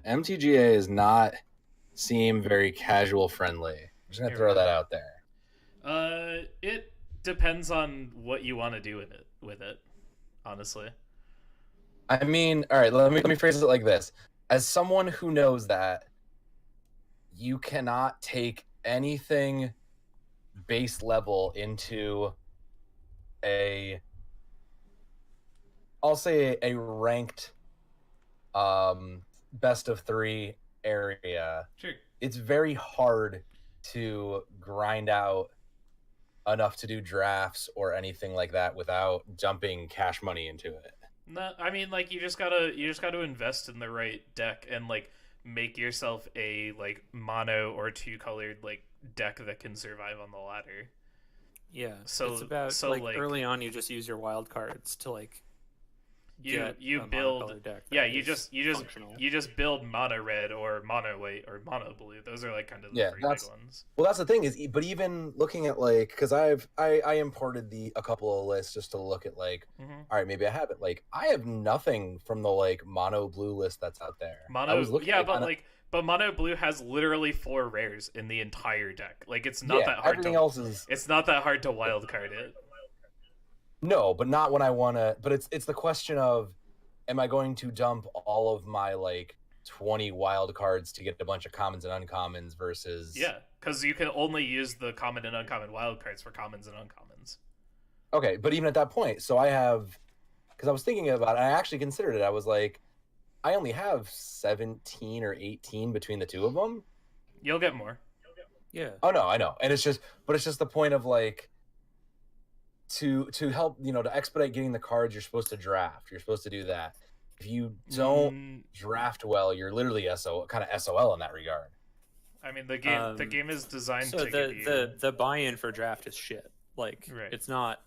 MTGA is not seem very casual friendly. I'm just gonna throw that out there. It depends on what you want to do with it, honestly. I mean, all right, let me phrase it like this. As someone who knows that you cannot take anything base level into a I'll say a ranked best of 3 area. Sure. It's very hard to grind out enough to do drafts or anything like that without dumping cash money into it. No, I mean, like, you just gotta invest in the right deck and like make yourself a like mono or two colored like deck that can survive on the ladder. Yeah, So it's about like early on, you just use your wild cards to like you a build monocolor deck. you just build mono red or mono white or mono blue. Those are like kind of the three big ones. Well, that's the thing is, but even looking at like, because I imported a couple of lists just to look at like, all right, maybe I have it. Like I have nothing from the like mono blue list that's out there. Mono, but mono blue has literally 4 rares in the entire deck. Like it's not that hard. Everything else is. It's not that hard to wild card it. No, but not when I want to. But it's the question of, am I going to dump all of my like 20 wild cards to get a bunch of commons and uncommons versus? Yeah, because you can only use the common and uncommon wild cards for commons and uncommons. Okay, but even at that point, so I have, because I was thinking about it, I actually considered it. I was like, I only have 17 or 18 between the two of them. You'll get more. Yeah. Oh no, I know, and it's just the point of like. To help, to expedite getting the cards, you're supposed to draft. You're supposed to do that. If you don't draft well, you're literally kind of SOL in that regard. I mean, the game is designed so to the, give you... the buy-in for draft is shit. Like right. it's not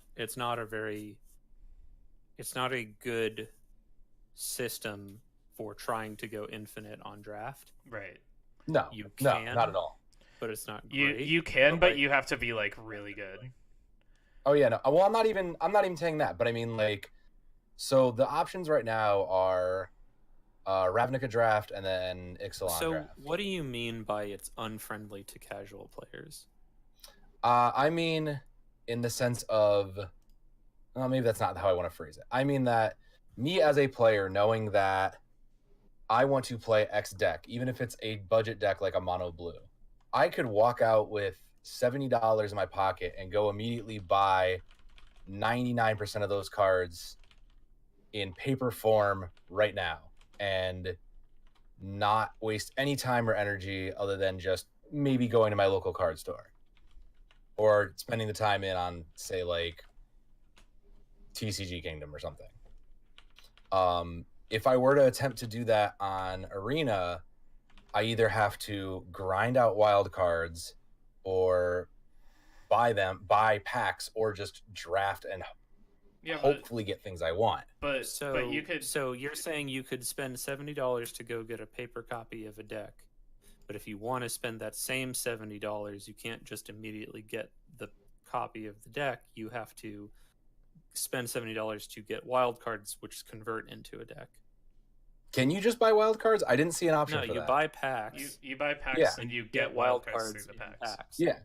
a good system for trying to go infinite on draft. Right. No, you can, no, not at all. But it's not great. You can, but you have to be like really good. Oh yeah, no. Well, I'm not even saying that, but I mean like, so the options right now are Ravnica draft and then Ixalan draft. So what do you mean by it's unfriendly to casual players? I mean, in the sense of, well, maybe that's not how I want to phrase it. I mean that me as a player, knowing that I want to play X deck, even if it's a budget deck like a mono blue, I could walk out with $70 in my pocket and go immediately buy 99% of those cards in paper form right now and not waste any time or energy other than just maybe going to my local card store or spending the time on, say, like TCG Kingdom or something. If I were to attempt to do that on Arena, I either have to grind out wild cards or buy packs, or just draft and hopefully get things I want. But you could. So you're saying you could spend $70 to go get a paper copy of a deck, but if you want to spend that same $70, you can't just immediately get the copy of the deck. You have to spend $70 to get wild cards, which convert into a deck. Can you just buy wild cards? I didn't see an option for that. No, you buy packs. You buy packs and you get wild cards through the packs. Yeah.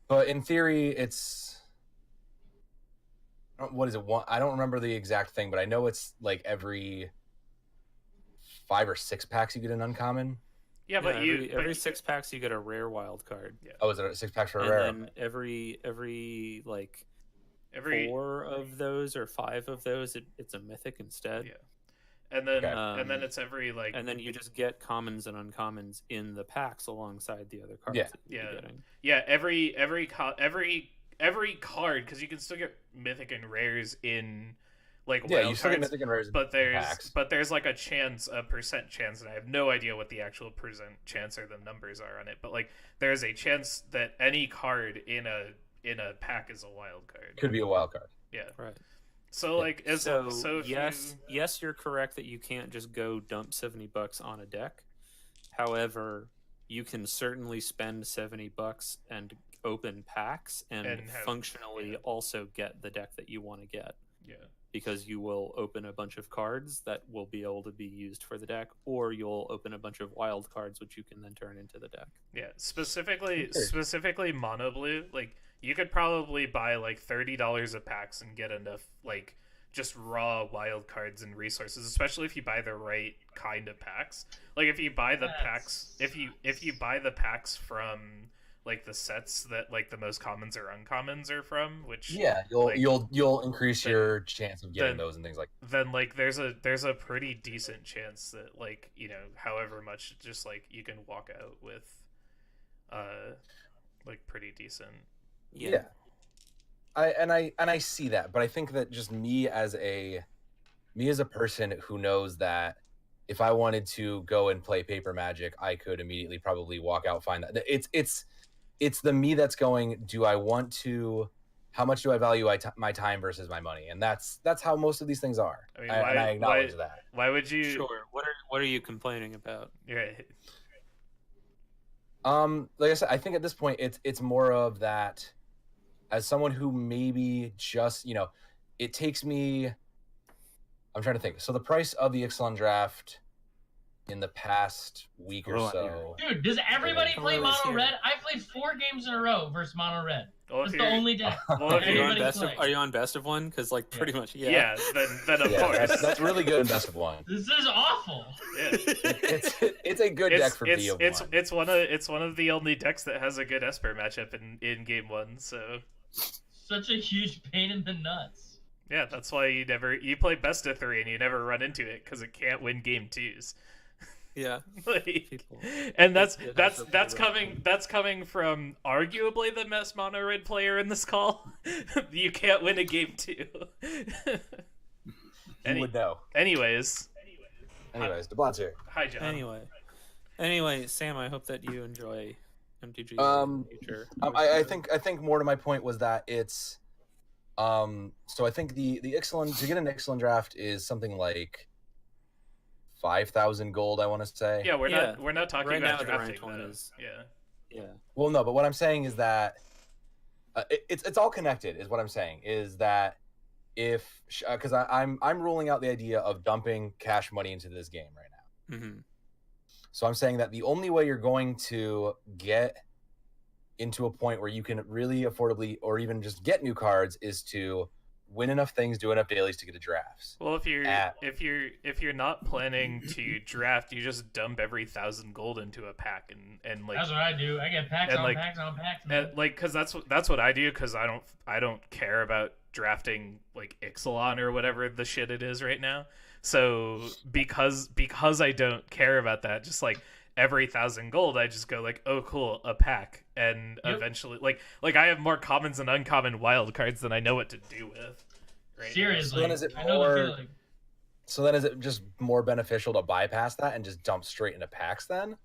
But in theory, it's... What is it? I don't remember the exact thing, but I know it's like every 5 or 6 packs you get an uncommon. Yeah, but every 6 packs you get a rare wild card. Yeah. Oh, is it 6 packs for a rare? And then every 4 of those or 5 of those, it's a mythic instead. Yeah. And then it's every like. And then you just get commons and uncommons in the packs alongside the other cards. Yeah. That you're getting. Yeah. Every card, because you can still get mythic and rares in like wild you still cards, get mythic and rares. But there's like a percent chance, and I have no idea what the actual percent chance or the numbers are on it. But like there's a chance that any card in a pack is a wild card. Could be a wild card. Yeah. Right. So like yes, you're correct that you can't just go dump $70 on a deck. However, you can certainly spend $70 and open packs and functionally also get the deck that you want to get. Yeah. because you will open a bunch of cards that will be able to be used for the deck, or you'll open a bunch of wild cards which you can then turn into the deck. Yeah, specifically mono blue, like you could probably buy like $30 of packs and get enough like just raw wild cards and resources, especially if you buy the right kind of packs. Like if you buy the packs, if you buy the packs from like the sets that like the most commons or uncommons are from, which you'll increase your chance of getting those and things like that. Then like there's a pretty decent chance that like however much just like you can walk out with like pretty decent. Yeah. I see that, but I think that just me as a person who knows that if I wanted to go and play Paper Magic, I could immediately probably walk out, find that it's the me that's going, do I want to, how much do I value my time versus my money? And that's how most of these things are. I mean, and I acknowledge that. Why would you? Sure. What are you complaining about? Right. Like I said, I think at this point it's more of that as someone who maybe just, it takes me, I'm trying to think. So the price of the Ixalan draft in the past week or so. Dude, does everybody play mono red? I played 4 games in a row versus mono red. That's the only deck. Are you on best of one? Because like pretty much, yeah. Yeah, then of course. That's really good in best of one. This is awful. Yeah. It's a good deck for B of one. It's one of the only decks that has a good Esper matchup in game 1. So such a huge pain in the nuts. Yeah, that's why you play best of 3 and you never run into it because it can't win game 2s. Yeah, and that's coming from arguably the best mono red player in this call. You can't win a game 2. You would know. Anyways, DeBlon's here. Hi, John. Anyway, Sam, I hope that you enjoy MTG in the future. I think more to my point was that it's so I think the Ixalan, to get an Ixalan draft is something like 5,000 gold, I want to say. Yeah, we're not talking right about now, drafting. The ranked one is, yeah. Well, no, but what I'm saying is that it's all connected. Is what I'm saying is that if because I'm ruling out the idea of dumping cash money into this game right now. Mm-hmm. So I'm saying that the only way you're going to get into a point where you can really affordably or even just get new cards is to win enough things, do enough dailies to get the drafts. Well, if you're not planning to draft, you just dump every 1,000 gold into a pack and like that's what I do. I get packs on packs on packs. Man. And like, because that's what I do. Because I don't care about drafting like Ixalan or whatever the shit it is right now. So because I don't care about that, just like every 1,000 gold, I just go like, oh cool, a pack, and eventually like I have more commons and uncommon wild cards than I know what to do with. Right Seriously, now. So then is it just more beneficial to bypass that and just dump straight into packs then?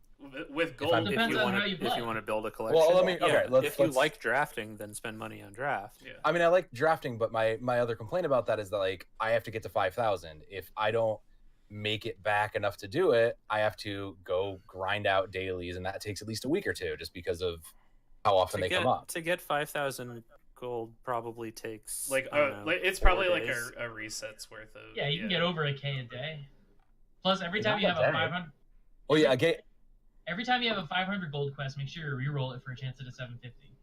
With gold, depends on how you play. If you want to build a collection. Well, if you like drafting, then spend money on draft. Yeah. I mean, I like drafting, but my other complaint about that is that like I have to get to 5,000. If I don't make it back enough to do it, I have to go grind out dailies, and that takes at least a week or two, just because of how often they come up. To get 5,000 gold probably takes it's probably like a reset's worth of. Yeah, you can get over a K a day. Plus, every time you have a 500. Oh yeah, every time you have a 500 gold quest, make sure you reroll it for a chance at a 750.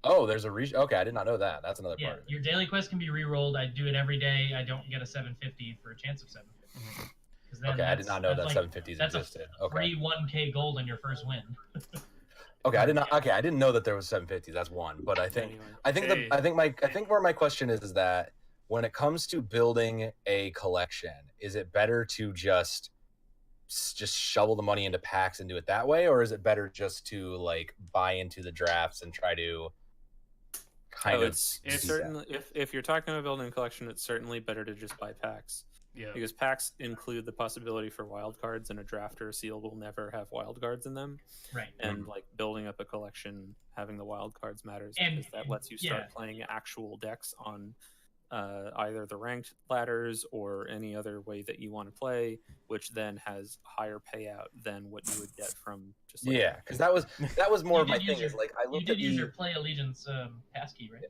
Oh, there's a okay, I did not know that. That's another part. Yeah, your daily quest can be re-rolled. I do it every day. I don't get a 750 for a chance of 750. Okay, I did not know that 750s existed. That's free 1K gold on your first win. Okay, I did not. Okay, I didn't know that there was 750s. That's one. But I think where my question is that when it comes to building a collection, is it better to just shovel the money into packs and do it that way, or is it better just to like buy into the drafts and try to it's certainly if you're talking about building a collection, it's certainly better to just buy packs. Yeah. Because packs include the possibility for wild cards, and a draft or a sealed will never have wild cards in them. Right. And like building up a collection, having the wild cards matters because that lets you start playing actual decks on either the ranked ladders or any other way that you want to play, which then has higher payout than what you would get from just because that was more of my thing. Is like I looked use your play allegiance passkey, right?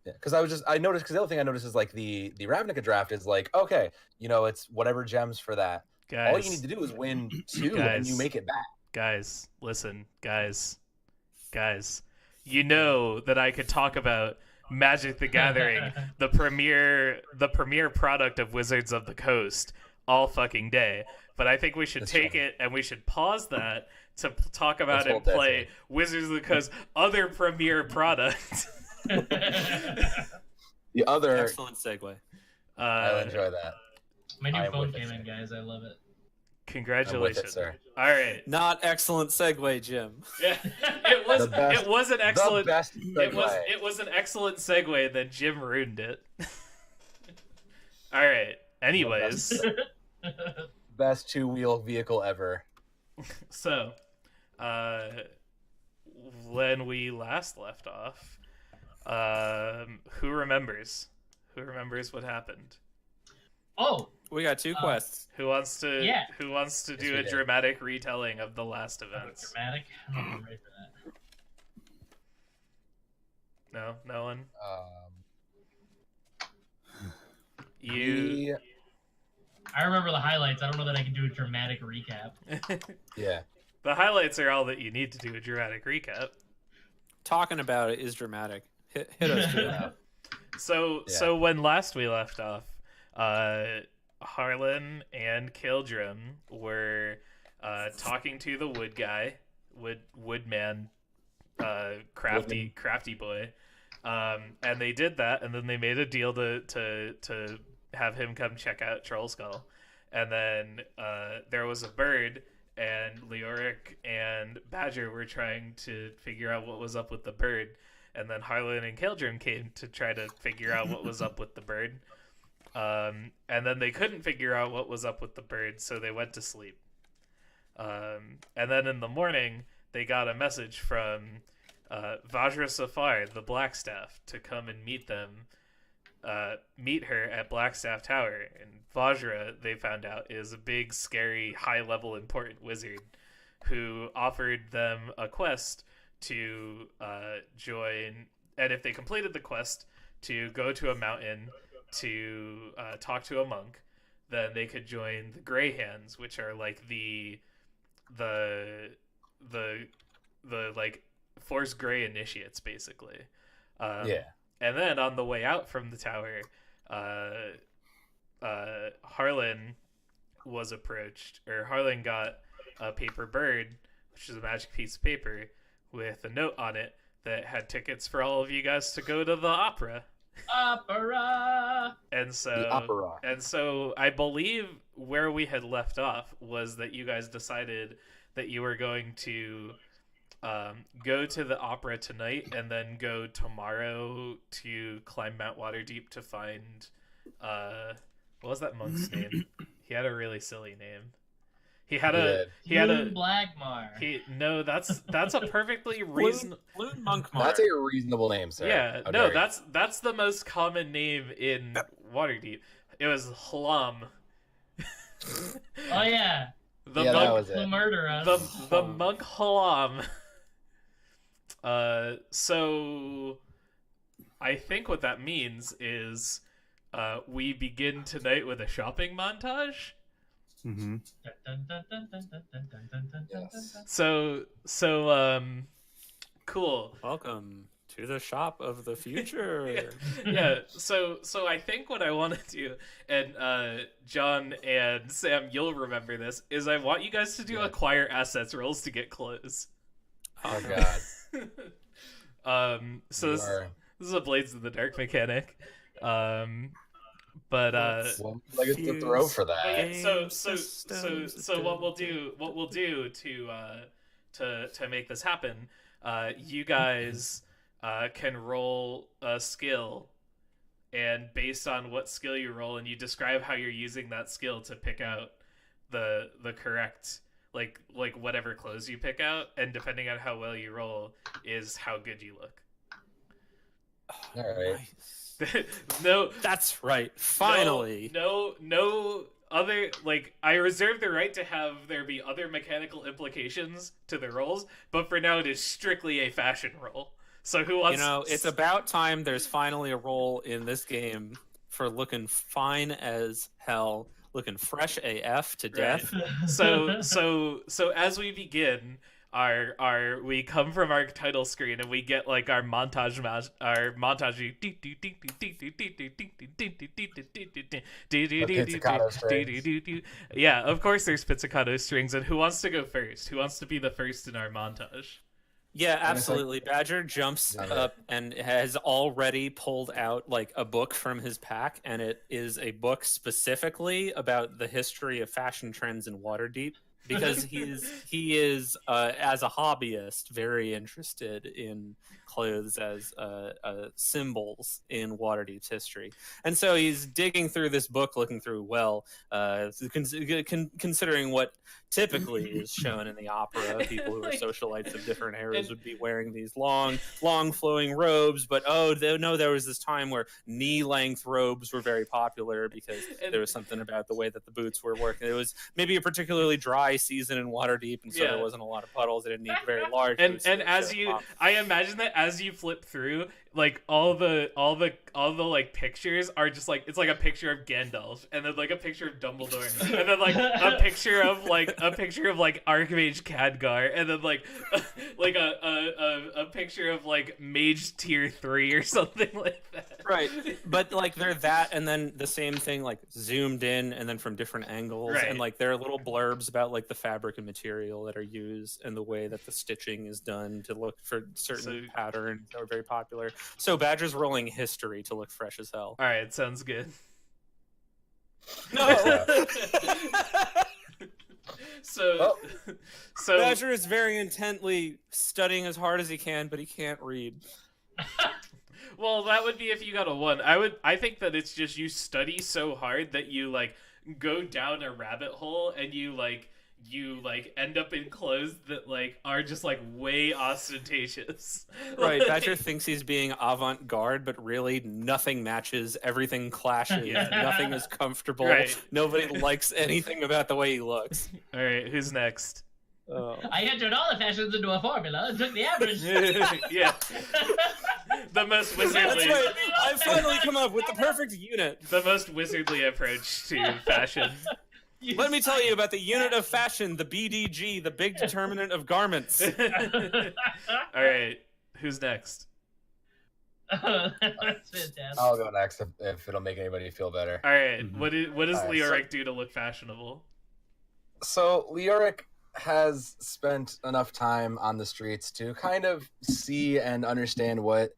Yeah, because I noticed, because the other thing I noticed is like the Ravnica draft is like, okay, it's whatever gems for that. Guys, all you need to do is win 2 and you make it back. Guys, listen, guys, you know that I could talk about Magic the Gathering, the premier product of Wizards of the Coast, all fucking day. But I think we should take it and we should pause that to talk about and play Wizards of the Coast other premier product. The other excellent segue. I enjoy that. My new phone came in, guys. I love it. Congratulations, sir. All right. Not excellent segue, Jim. Yeah, it was. Best, it was an excellent. The best segue. It was an excellent segue. Then Jim ruined it. All right. Anyways, best 2-wheel vehicle ever. So, when we last left off, who remembers? Who remembers what happened? Oh, we got 2 quests. Who wants to? Yeah. Who wants to do a dramatic retelling of the last events? Dramatic? I'm not ready for that. No one. I remember the highlights. I don't know that I can do a dramatic recap. Yeah. The highlights are all that you need to do a dramatic recap. Talking about it is dramatic. Hit us with that. So when last we left off, Harlan and Kildrum were talking to the wood guy, woodman, crafty boy, and they did that, and then they made a deal to have him come check out Troll Skull, and then there was a bird, and Leoric and Badger were trying to figure out what was up with the bird, and then Harlan and Kildrum came to try to figure out what was up with the bird. And then they couldn't figure out what was up with the bird, so they went to sleep. And then in the morning, they got a message from Vajra Safar, the Blackstaff, to come and meet her at Blackstaff Tower. And Vajra, they found out, is a big, scary, high-level, important wizard who offered them a quest to join, and if they completed the quest, to go to a mountain to talk to a monk, then they could join the Grey Hands, which are like the like Force Grey initiates, basically. Yeah. And then on the way out from the tower, Harlan was approached, or Harlan got a paper bird, which is a magic piece of paper with a note on it that had tickets for all of you guys to go to the opera. Opera. And so I believe where we had left off was that you guys decided that you were going to go to the opera tonight and then go tomorrow to climb Mount Waterdeep to find what was that monk's name? He had a really silly name. He had a Blackmar. No, that's a perfectly reasonable Monkmar. That's a reasonable name, sir. Yeah, no, that's the most common name in Waterdeep. It was Hlam. Oh yeah. That was it. The murderer. The monk Hlam. So I think what that means is we begin tonight with a shopping montage. Mm-hmm. Yes. So cool. Welcome to the shop of the future. Yeah. So I think what I want to do, and John and Sam, you'll remember this, is I want you guys to do acquire assets rolls to get clothes. Oh god. So this is a Blades of the Dark mechanic. But like it's the throw for that. So what we'll do to make this happen, you guys can roll a skill, and based on what skill you roll, and you describe how you're using that skill to pick out the correct like whatever clothes you pick out, and depending on how well you roll is how good you look. All right. Nice. No, that's right. Finally. No other, like, I reserve the right to have there be other mechanical implications to the rolls, but for now it is strictly a fashion roll. So who wants? It's about time there's finally a role in this game for looking fine as hell, looking fresh AF to death. Right. So as we begin, we come from our title screen and we get like our montage. Yeah, of course there's pizzicato strings. And who wants to go first? Who wants to be the first in our montage? Yeah, absolutely. Badger jumps up and has already pulled out like a book from his pack, and it is a book specifically about the history of fashion trends in Waterdeep, because he is as a hobbyist very interested in clothes as symbols in Waterdeep's history, and so he's digging through this book, looking through considering what typically is shown in the opera. People who are socialites of different eras would be wearing these long flowing robes, but there was this time where knee-length robes were very popular because there was something about the way that the boots were working. It was maybe a particularly dry season in Waterdeep, and so there wasn't a lot of puddles. They didn't need very large boots. And as I imagine that as you flip through, like all the like pictures are just like, it's like a picture of Gandalf, and then like a picture of Dumbledore, and then like a picture of Archmage Khadgar, and then like a picture of like Mage Tier 3 or something like that. Right, but like they're that, and then the same thing like zoomed in, and then from different angles, right. And like there are little blurbs about like the fabric and material that are used and the way that the stitching is done to look for certain patterns that are very popular. So Badger's rolling history to look fresh as hell. All right, sounds good. No. So Badger is very intently studying as hard as he can, but he can't read. Well, that would be if you got a 1. I think that it's just you study so hard that you like go down a rabbit hole, and you end up in clothes that like are just like way ostentatious. Right, Badger thinks he's being avant-garde, but really nothing matches, everything clashes, nothing is comfortable, right. Nobody likes anything about the way he looks. All right, who's next? I entered all the fashions into a formula and took the average. Yeah. The most wizardly. That's right. I've finally come up with the perfect unit. The most wizardly approach to fashion. Let me tell you about the unit of fashion, the BDG, the big determinant of garments. All right, who's next? That's fantastic. I'll go next if it'll make anybody feel better. All right, what does Leoric so, do to look fashionable? So Leoric has spent enough time on the streets to kind of see and understand what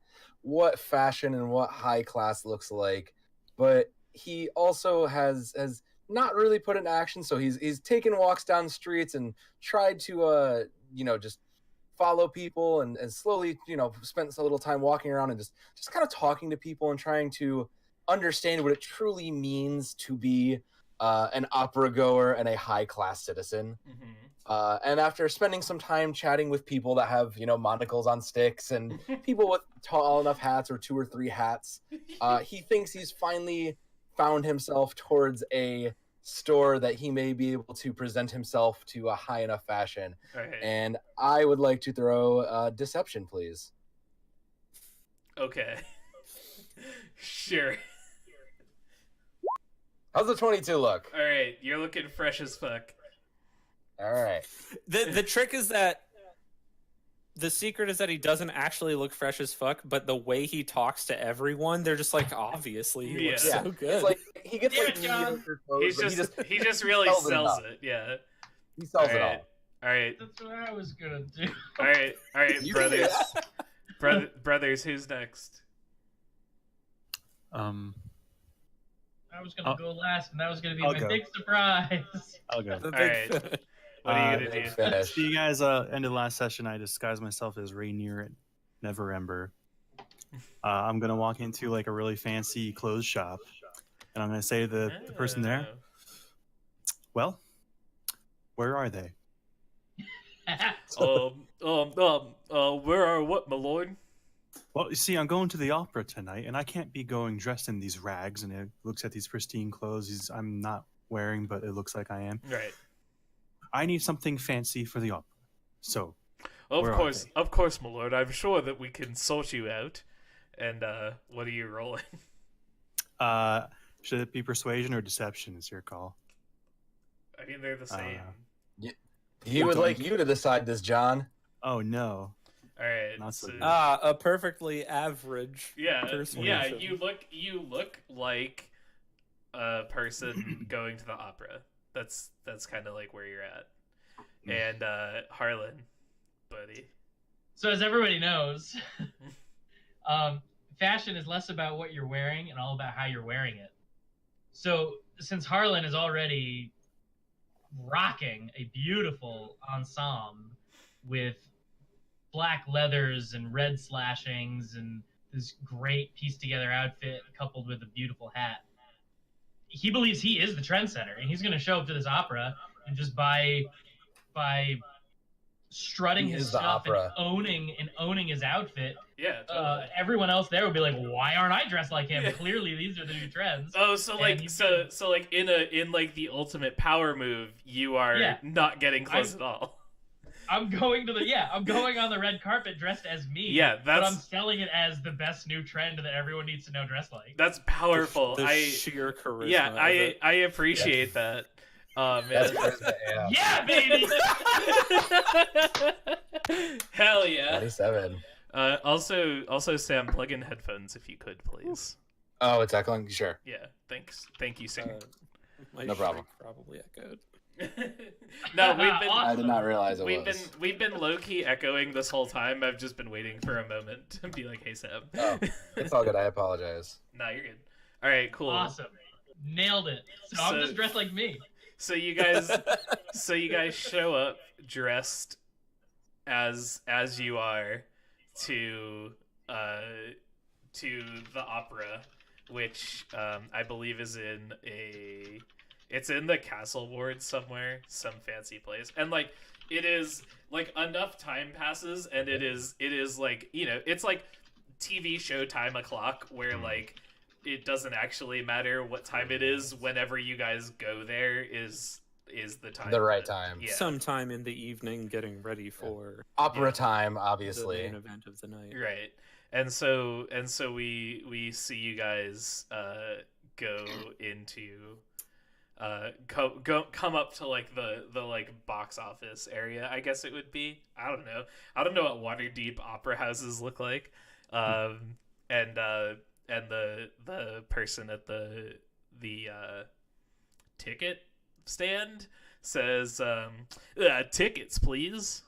fashion and what high class looks like, but he also has not really put in action. So he's taken walks down the streets and tried to just follow people and slowly spent a little time walking around and just kind of talking to people and trying to understand what it truly means to be an opera goer and a high class citizen. Mm-hmm. And after spending some time chatting with people that have monocles on sticks and people with tall enough hats or 2 or 3 hats, he thinks he's finally found himself towards a store that he may be able to present himself to a high enough fashion. Right. And I would like to throw deception, please. Okay. Sure. How's the 22 look? All right, you're looking fresh as fuck. All right. The trick is that the secret is that he doesn't actually look fresh as fuck, but the way he talks to everyone, they're just like, obviously he looks so good. It's like he gets like mediocre clothes, he just really sells it. Yeah. He sells it all. All right. That's what I was gonna do. All right, brothers. Brothers, who's next? I was gonna go last, and that was gonna be my big surprise. I'll go. All right. What are you gonna do? So you guys ended last session. I disguised myself as Rainier at Neverember. I'm gonna walk into like a really fancy clothes shop, and I'm gonna say to the person there, "Well, where are they?" Where are what, my lord? Well, you see, I'm going to the opera tonight, and I can't be going dressed in these rags. And it looks at these pristine clothes I'm not wearing, but it looks like I am. Right. I need something fancy for the opera. So, Of Where are course, they? of course, my lord. I'm sure that we can sort you out. And what are you rolling? Should it be persuasion or deception? Is your call. I mean, they're the same. He would like you to decide this, John. Oh no. All right. Not so So, good. A perfectly average. yeah. Persuasion. You look like a person going to the opera. That's kind of like where you're at. And Harlan, buddy. So as everybody knows, fashion is less about what you're wearing and all about how you're wearing it. So since Harlan is already rocking a beautiful ensemble with black leathers and red slashings and this great pieced together outfit coupled with a beautiful hat, he believes he is the trendsetter, and he's going to show up to this opera and just by strutting He his is the stuff and opera. owning his outfit. Yeah. Totally. Everyone else there would be like, why aren't I dressed like him? Yeah. Clearly these are the new trends. Oh, so like And so like in like the ultimate power move, you are Yeah. not getting close at all. I'm going on the red carpet dressed as me. Yeah, but I'm that's selling it as the best new trend that everyone needs to know dress like. that's powerful. The sheer charisma. Yeah, of it. I appreciate that. Man. That's charisma, yeah. Yeah, baby. Hell yeah. 27. Also, Sam, plug in headphones if you could, please. Oh, it's echoing? Sure. Yeah, thanks. Thank you, sir. My No problem. shrink probably echoed. No, we've been I did not realize it we've was. been low key echoing this whole time. I've just been waiting for a moment to be like, "Hey, Sam." Oh, it's all good. I apologize. Nah, you're good. All right, cool. Awesome. Nailed it. So I'm just dressed like me. So you guys show up dressed as you are to the opera, which I believe is in it's in the castle ward somewhere, some fancy place. And like it is like enough time passes and it is like, you know, it's like TV show time o'clock where like it doesn't actually matter what time it is. Whenever you guys go there is the time. The right time. Yeah. Sometime in the evening, getting ready for Opera time, the obviously. main event of the night. Right. And so we see you guys go into come up to like the like box office area, I guess it would be. I don't know what Waterdeep opera houses look like. And the person at the ticket stand says, tickets, please.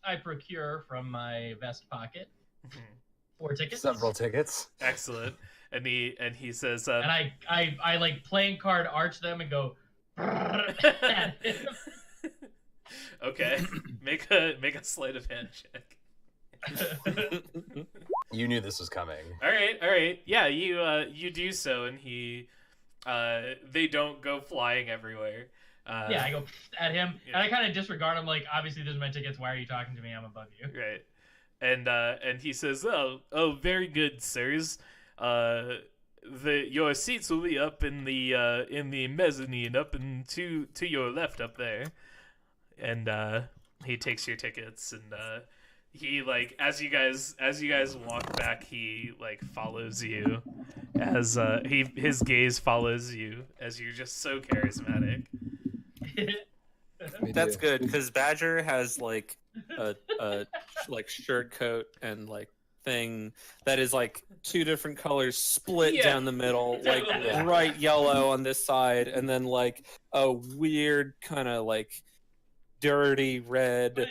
I procure from my vest pocket 4 tickets. Several tickets. Excellent. And he says, And I like playing card arch them and go at him. okay, make a sleight of hand check. You knew this was coming. All right. Yeah, you do so, and they don't go flying everywhere. Yeah, I go at him, Yeah. and I kind of disregard him. Like, obviously, these are my tickets. Why are you talking to me? I'm above you. Right. And he says, oh, very good, sirs. Your seats will be up in the mezzanine, up and to your left up there. And he takes your tickets, and he like as you guys walk back, he like follows you as his gaze follows you as you're just so charismatic. That's good because Badger has like a like shirt coat and like thing that is like 2 different colors split Yeah. down the middle, like Yeah. bright yellow on this side, and then like a weird kind of like dirty red. But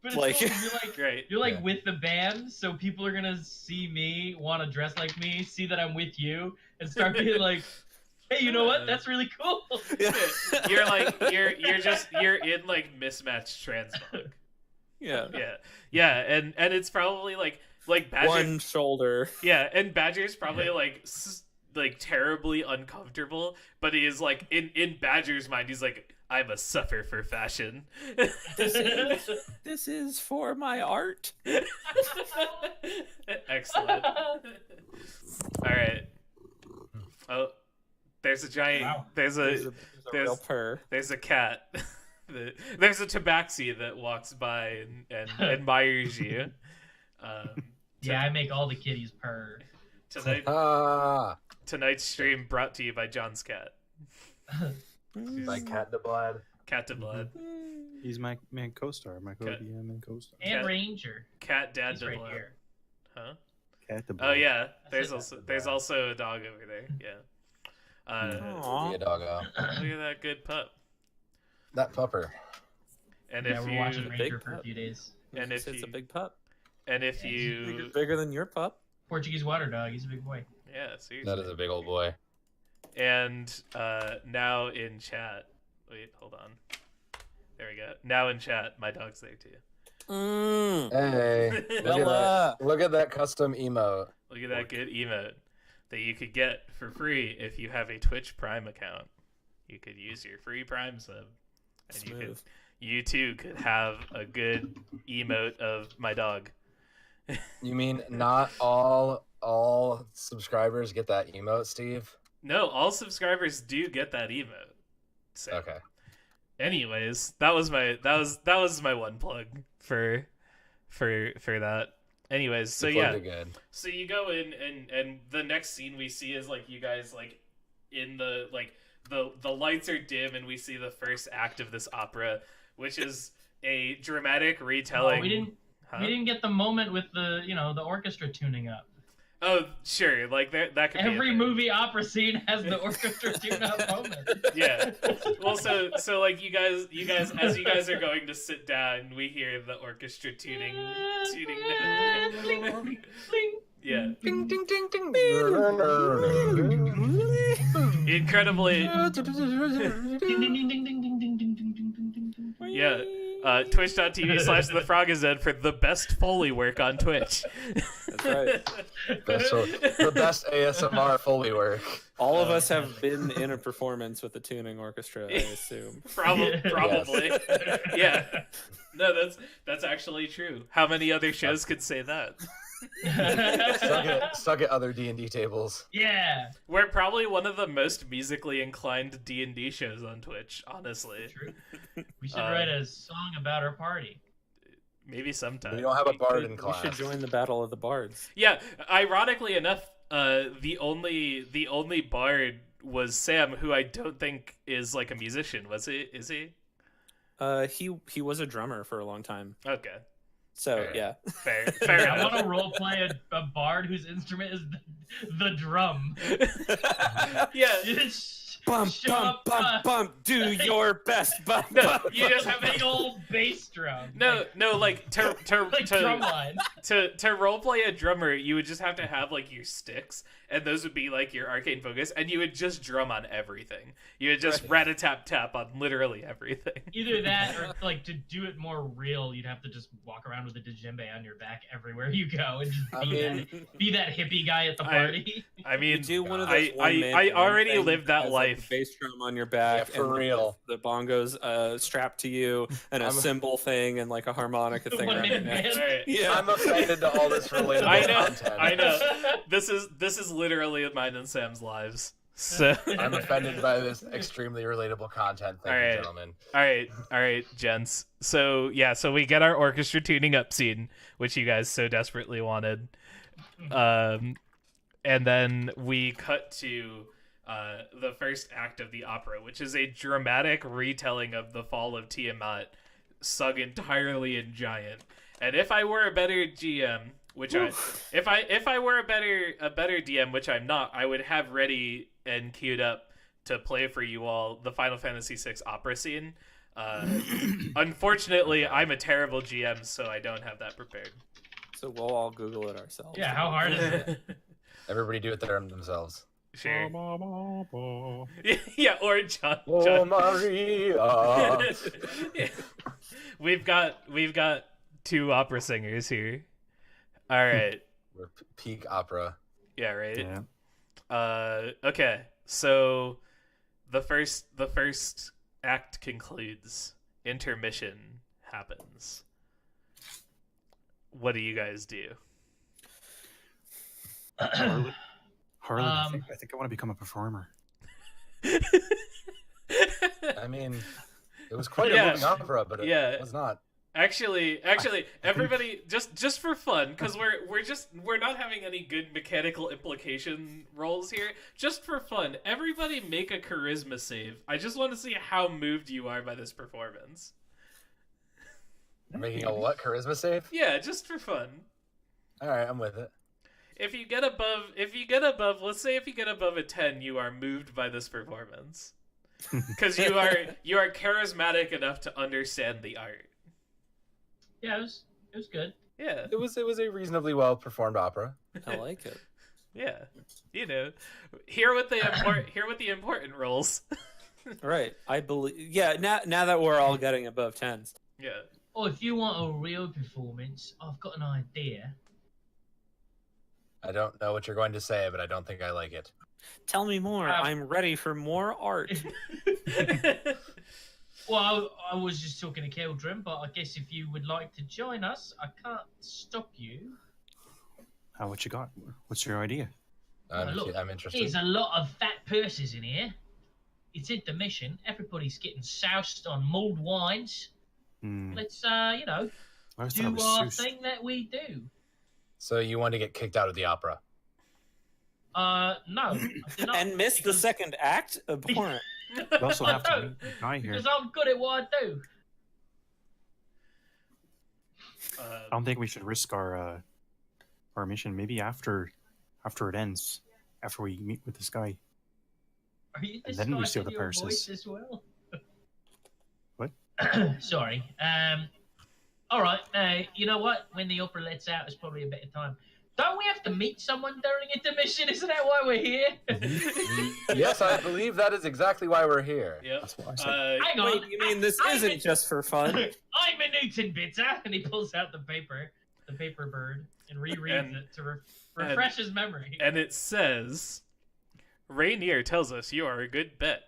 it's Like- cool, you're like Great. you're like Yeah. with the band, so people are gonna see me, want to dress like me, see that I'm with you, and start being like, "Hey, you know what? That's really cool." You're like you're in like mismatched transmog. Yeah. Yeah, and it's probably like Badger. One shoulder. Yeah, and Badger's probably like terribly uncomfortable, but he is like in Badger's mind, he's like, I'm a suffer for fashion. This is for my art. Excellent. All right. Oh, there's a giant. Wow. There's a real purr. there's a cat There's a tabaxi that walks by and admires you. Yeah, I make all the kitties purr. Tonight's stream brought to you by John's cat. Like Cat de Blad. Cat to blood. He's my co-star, my co-DM and co-star. And Cat- Ranger. Cat dad He's to right blood. here. Huh? Cat the Oh yeah. That's There's also a dog over there. Yeah. Aw. Be a doggo. Look at that good pup. That pupper. And Yeah, if we're you watching Big Ranger for a pup. few days. and if It's you a big pup. and if Yeah, you Bigger than your pup. Portuguese water dog. He's a big boy. yeah, seriously. That is a big old boy. And now in chat. Wait, hold on. There we go. Now in chat, my dog's there too. Hey, Bella. look at that custom emote. Look at that good emote that you could get for free if you have a Twitch Prime account. You could use your free Prime sub, and Smooth. you too could have a good emote of my dog. You mean not all subscribers get that emote, Steve? No, all subscribers do get that emote. So, Okay. anyways, that was my one plug for that. Anyways, so You yeah, plugged it good. so you go in and the next scene we see is like you guys like in the like the lights are dim and we see the first act of this opera, which is a dramatic retelling. Oh, we didn't get the moment with the the orchestra tuning up. Oh, sure, like that could be a Every thing. movie opera scene has the orchestra tune up moment. Yeah. Well, so like you guys as you guys are going to sit down, we hear the orchestra tuning. Bling, bling. Yeah. Ding ding ding ding. Incredibly. Ding, ding, ding, ding, ding, ding, ding, ding, ding, ding, ding. Yeah. Twitch.tv/thefrogized for the best Foley work on Twitch. That's right. The best ASMR Foley work. All of us have been in a performance with a tuning orchestra, I assume. Probably. Yeah. No, that's actually true. How many other shows could say that? Suck at other D&D tables. Yeah. We're probably one of the most musically inclined D&D shows on Twitch, honestly. True. We should write a song about our party. Maybe sometime. We don't have a bard in We class. should join the Battle of the Bards. Yeah, ironically enough, the only bard was Sam, who I don't think is like a musician. Was he? Is he? He was a drummer for a long time. Okay, So Fair. yeah. fair I want enough. to roleplay a bard whose instrument is the drum. Yeah, Just Bump, show bump, up, bump, bump. Do your best, bump, No, bump. you just a big old bass drum. no, like to like drum line. to roleplay a drummer, you would just have to have like your sticks, and those would be like your arcane focus, and you would just drum on everything. You would just rat-a-tap-tap on literally everything. Either that, or like to do it more real, you'd have to just walk around with a djembe on your back everywhere you go, and just be that hippie guy at the party. I mean, You do one of I- those one-man I band already things lived that has, like, life. a bass drum on your back, Yeah, for and real. the bongos strapped to you, and a I'm- cymbal thing, and like a harmonica thing. around your One-man neck. band. Alright. Yeah. I'm offended to all this relatable I know, content. I know. This is literally mine and Sam's lives. So, I'm offended by this extremely relatable content. Thank All you, right. gentlemen. all right, gents. So yeah, so we get our orchestra tuning up scene, which you guys so desperately wanted, and then we cut to the first act of the opera, which is a dramatic retelling of the fall of Tiamat, sung entirely in Giant. And if I were a better GM, which if I were a better DM, which I'm not, I would have ready and queued up to play for you all the Final Fantasy VI opera scene. Unfortunately, I'm a terrible GM, so I don't have that prepared. So we'll all Google it ourselves. Yeah, how hard is it? Everybody do it there themselves. Sure. Yeah, or John. Oh, Maria. Yeah. We've got two opera singers here. All right. We're peak opera. Yeah, right. Yeah. Okay. So the first act concludes. Intermission happens. What do you guys do? Harlan, I think I want to become a performer. I mean, It was quite Yeah. a moving opera, but it was not. Actually, everybody, just for fun, because we're not having any good mechanical implication rolls here. Just for fun, everybody make a charisma save. I just want to see how moved you are by this performance. Making a what? Charisma save? Yeah, just for fun. All right, I'm with it. If you get above, let's say if you get above a 10, you are moved by this performance, because you are charismatic enough to understand the art. Yeah, it was good. Yeah, It was a reasonably well performed opera. I like it. yeah. You know, hear what the important roles. Right. I believe. Yeah. Now that we're all getting above 10s. Yeah. Oh, if you want a real performance, I've got an idea. I don't know what you're going to say, but I don't think I like it. Tell me more. I'm ready for more art. Well, I was just talking to Keldrin, but I guess if you would like to join us, I can't stop you. What you got? What's your idea? Look, I'm interested. there's a lot of fat purses in here. It's intermission. Everybody's getting soused on mulled wines. Let's, I always thought it do was our Seuss. thing that we do. So you want to get kicked out of the opera? No. I did not, And miss the second act? Abhorrent. We also have to meet the guy here. because I'm good at what I do. I don't think we should risk our mission. Maybe after it ends, after we meet with this guy. Are you And then we see disguising the your purses. voice as well? What? Sorry. All right. You know what? When the opera lets out, it's probably a better time. Don't we have to meet someone during intermission? Isn't that why we're here? Yes, I believe that is exactly why we're here. Yep. That's what I said. Hang on. Wait, you mean this isn't just for fun? I'm a Newton Bitter, and he pulls out the paper bird, and rereads it to refresh his memory. And it says, Rainier tells us you are a good bet.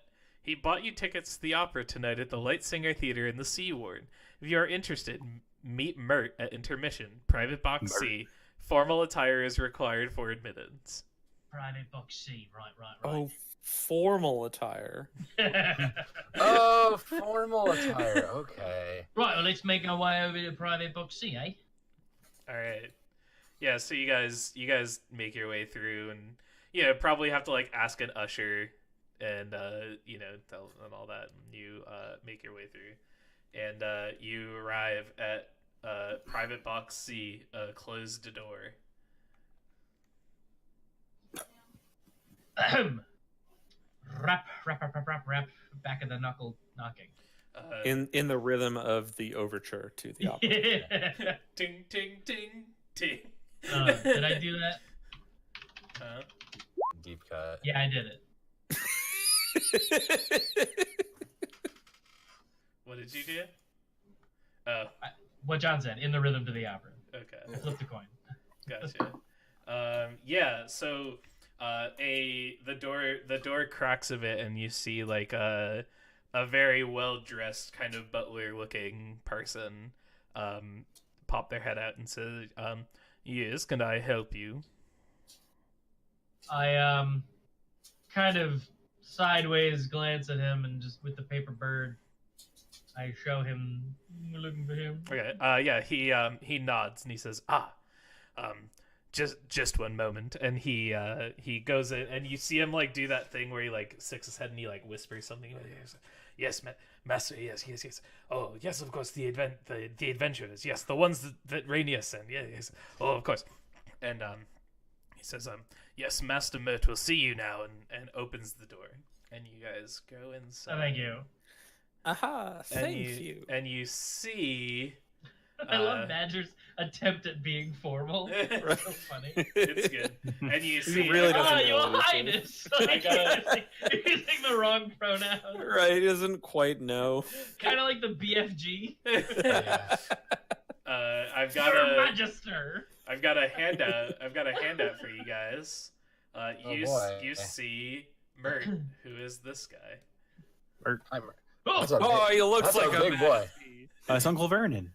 He bought you tickets to the opera tonight at the Light Singer Theater in the Sea Ward. If you are interested, meet Mert at intermission. Private box C. Formal attire is required for admittance. Private box C, right. Oh, formal attire. Oh, formal attire. Okay. Right, well, let's make our way over to private box C, eh? All right. Yeah, so you guys make your way through, and probably have to like ask an usher, and tell them all that. And you make your way through, and you arrive at private box C, closed door. Rap, back of the knuckle knocking. In the rhythm of the overture to the opera. Ting ting ting ting. Did I do that? Deep cut. Yeah, I did it. What did you do? Oh, What John said, in the rhythm to the opera. okay. Flip the coin. Gotcha. Yeah, so the door cracks a bit, and you see like a very well dressed kind of butler looking person pop their head out and say, yes, can I help you? I kind of sideways glance at him, and just with the paper bird, I show him, looking for him. Okay. Yeah. He nods and he says, just one moment. And he goes in, and you see him like do that thing where he like sticks his head and he like whispers something. Yes, master. Yes. Oh, yes, of course. The adventurers. Yes, the ones that Rainier sent. Yes. Oh, of course. And he says, yes, Master Mert will see you now, and opens the door, and you guys go inside. Oh, thank you. Aha! Thank you. And you see. I love Badger's attempt at being formal. It's so funny. It's good. And you see. really doesn't know Your what he's Highness! Like, you're using the wrong pronoun. Right, he doesn't quite know. Kind of like the BFG. Yeah. I've got Your a Magister. I've got a handout for you guys. Boy. You see Mert, who is this guy. I'm, Oh, that's a Oh, big, he looks that's like a big boy. It's Uncle Vernon.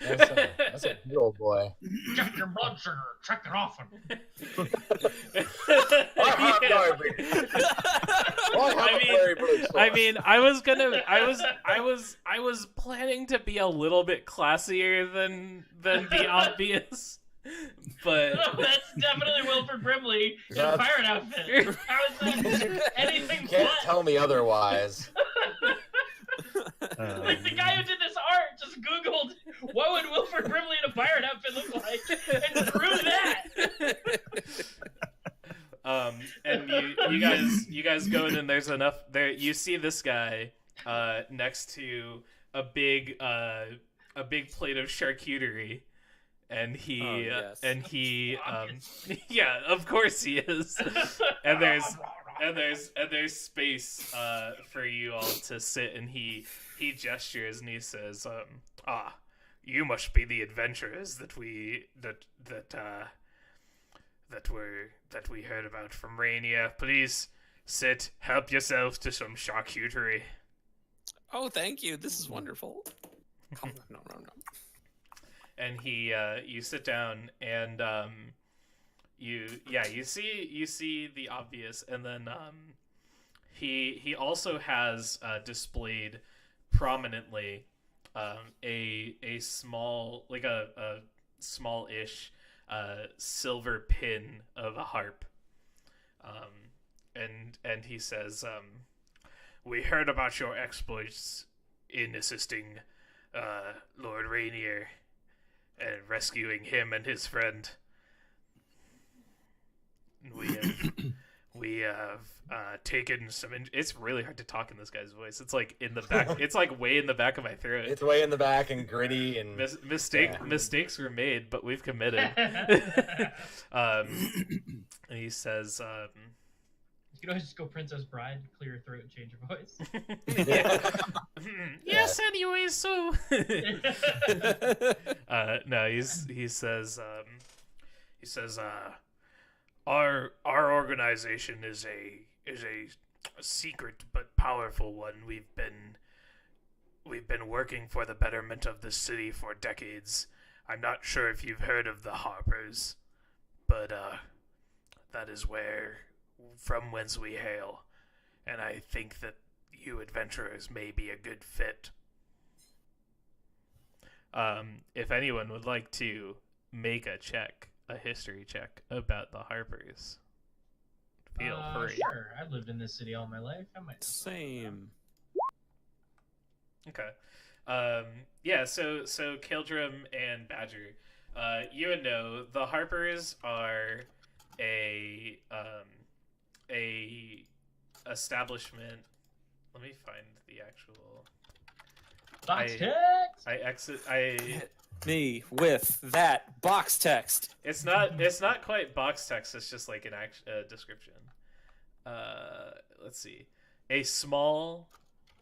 That's a good old boy. Check your blood sugar. Check it often. I mean, I was planning to be a little bit classier than the obvious, but that's definitely Wilford Brimley in a pirate outfit. How is that anything? You can't tell me otherwise. Like the guy who did this art just Googled what would Wilford Brimley in a pirate outfit look like, and drew that. And you guys go in, and there's enough there. You see this guy next to a big plate of charcuterie, and he yeah, of course he is. And there's space for you all to sit, and he gestures and he says, you must be the adventurers that we heard about from Rainier. Please sit, help yourselves to some charcuterie. Oh, thank you. This is wonderful. Oh, no. And you sit down, and you see the obvious, and then he also has displayed prominently a small, like a small-ish silver pin of a harp, and he says, we heard about your exploits in assisting Lord Rainier and rescuing him and his friend. We have taken some. It's really hard to talk in this guy's voice. It's like in the back. It's like way in the back of my throat. It's way in the back and gritty and mistakes were made, but we've committed. And he says, "You can always just go Princess Bride, clear your throat, and change your voice." Yes. Anyways, so no, he says. Our organization is a secret but powerful one. We've been working for the betterment of the city for decades. I'm not sure if you've heard of the Harpers, but that is from whence we hail, and I think that you adventurers may be a good fit. If anyone would like to make a history check about the Harpers, feel free. Sure, I've lived in this city all my life. I might. Same. Okay. Yeah. So Kildrum and Badger, you would know the Harpers are a establishment. Let me find the actual. Box text. Hit me with that box text. It's not quite box text. It's just like an description. Let's see. A small,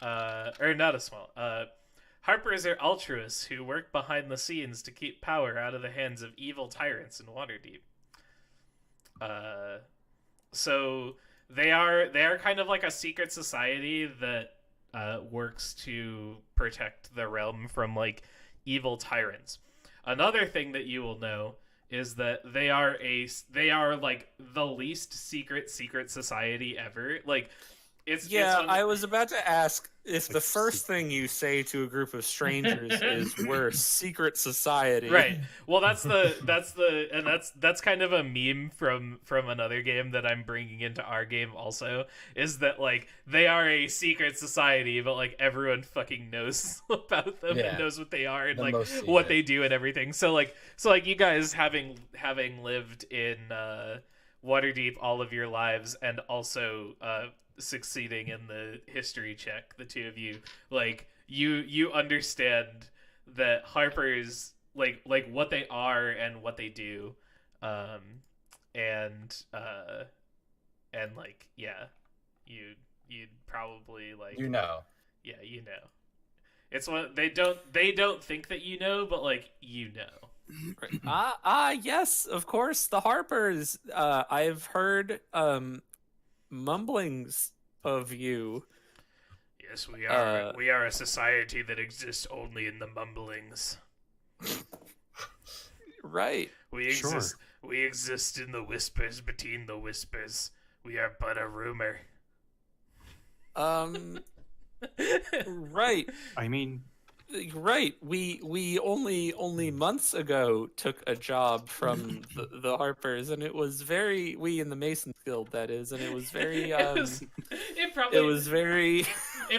or not a small. Harpers are altruists who work behind the scenes to keep power out of the hands of evil tyrants in Waterdeep. So they are kind of like a secret society that works to protect the realm from like evil tyrants. Another thing that you will know is that they are like the least secret society ever. Like I was about to ask if the first thing you say to a group of strangers is we're a secret society. Right. Well, that's kind of a meme from another game that I'm bringing into our game also, is that like they are a secret society, but like everyone fucking knows about them and knows what they are and like what they do and everything. So like you guys having lived in Waterdeep all of your lives and also succeeding in the history check, the two of you, like you understand that Harpers like what they are and what they do, and like you'd probably like it's what they don't think that you know, but like yes, of course, the Harpers. I've heard mumblings of you. Yes, we are a society that exists only in the mumblings. Right. We exist in the whispers between the whispers. We are but a rumor. Right. I mean, Right. We only months ago took a job from the Harpers, and it was very we in the Masons Guild, that is, and it was very it was very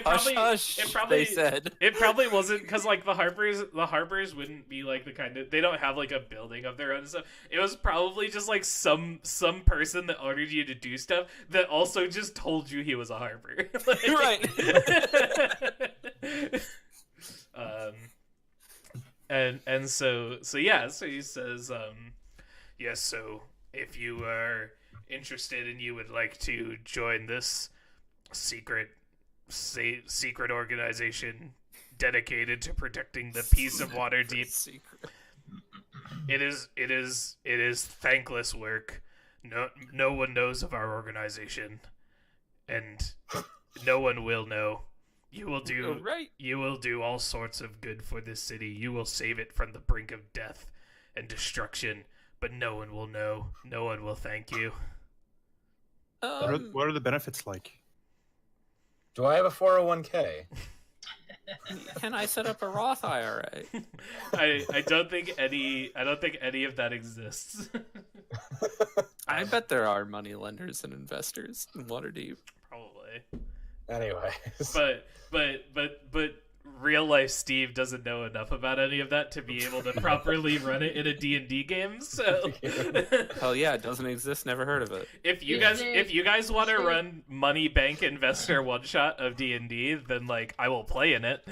hush hush. They said it probably wasn't because like the Harpers wouldn't be like the kind of, they don't have like a building of their own and stuff. It was probably just like some person that ordered you to do stuff that also just told you he was a Harper. Like, right. So he says, yes, so if you are interested and you would like to join this secret organization dedicated to protecting the peace of Waterdeep, Secret. it is thankless work. No one knows of our organization, and no one will know. You will do all sorts of good for this city. You will save it from the brink of death and destruction, but no one will know. No one will thank you. what are the benefits like? Do I have a 401k? Can I set up a Roth IRA? I don't think any of that exists. I bet there are money lenders and investors in Waterdeep. Probably. Anyways. But real life Steve doesn't know enough about any of that to be able to properly run it in a D&D game. So Hell yeah, it doesn't exist. Never heard of it. if you guys want to run Money Bank Investor one shot of D&D, then like I will play in it.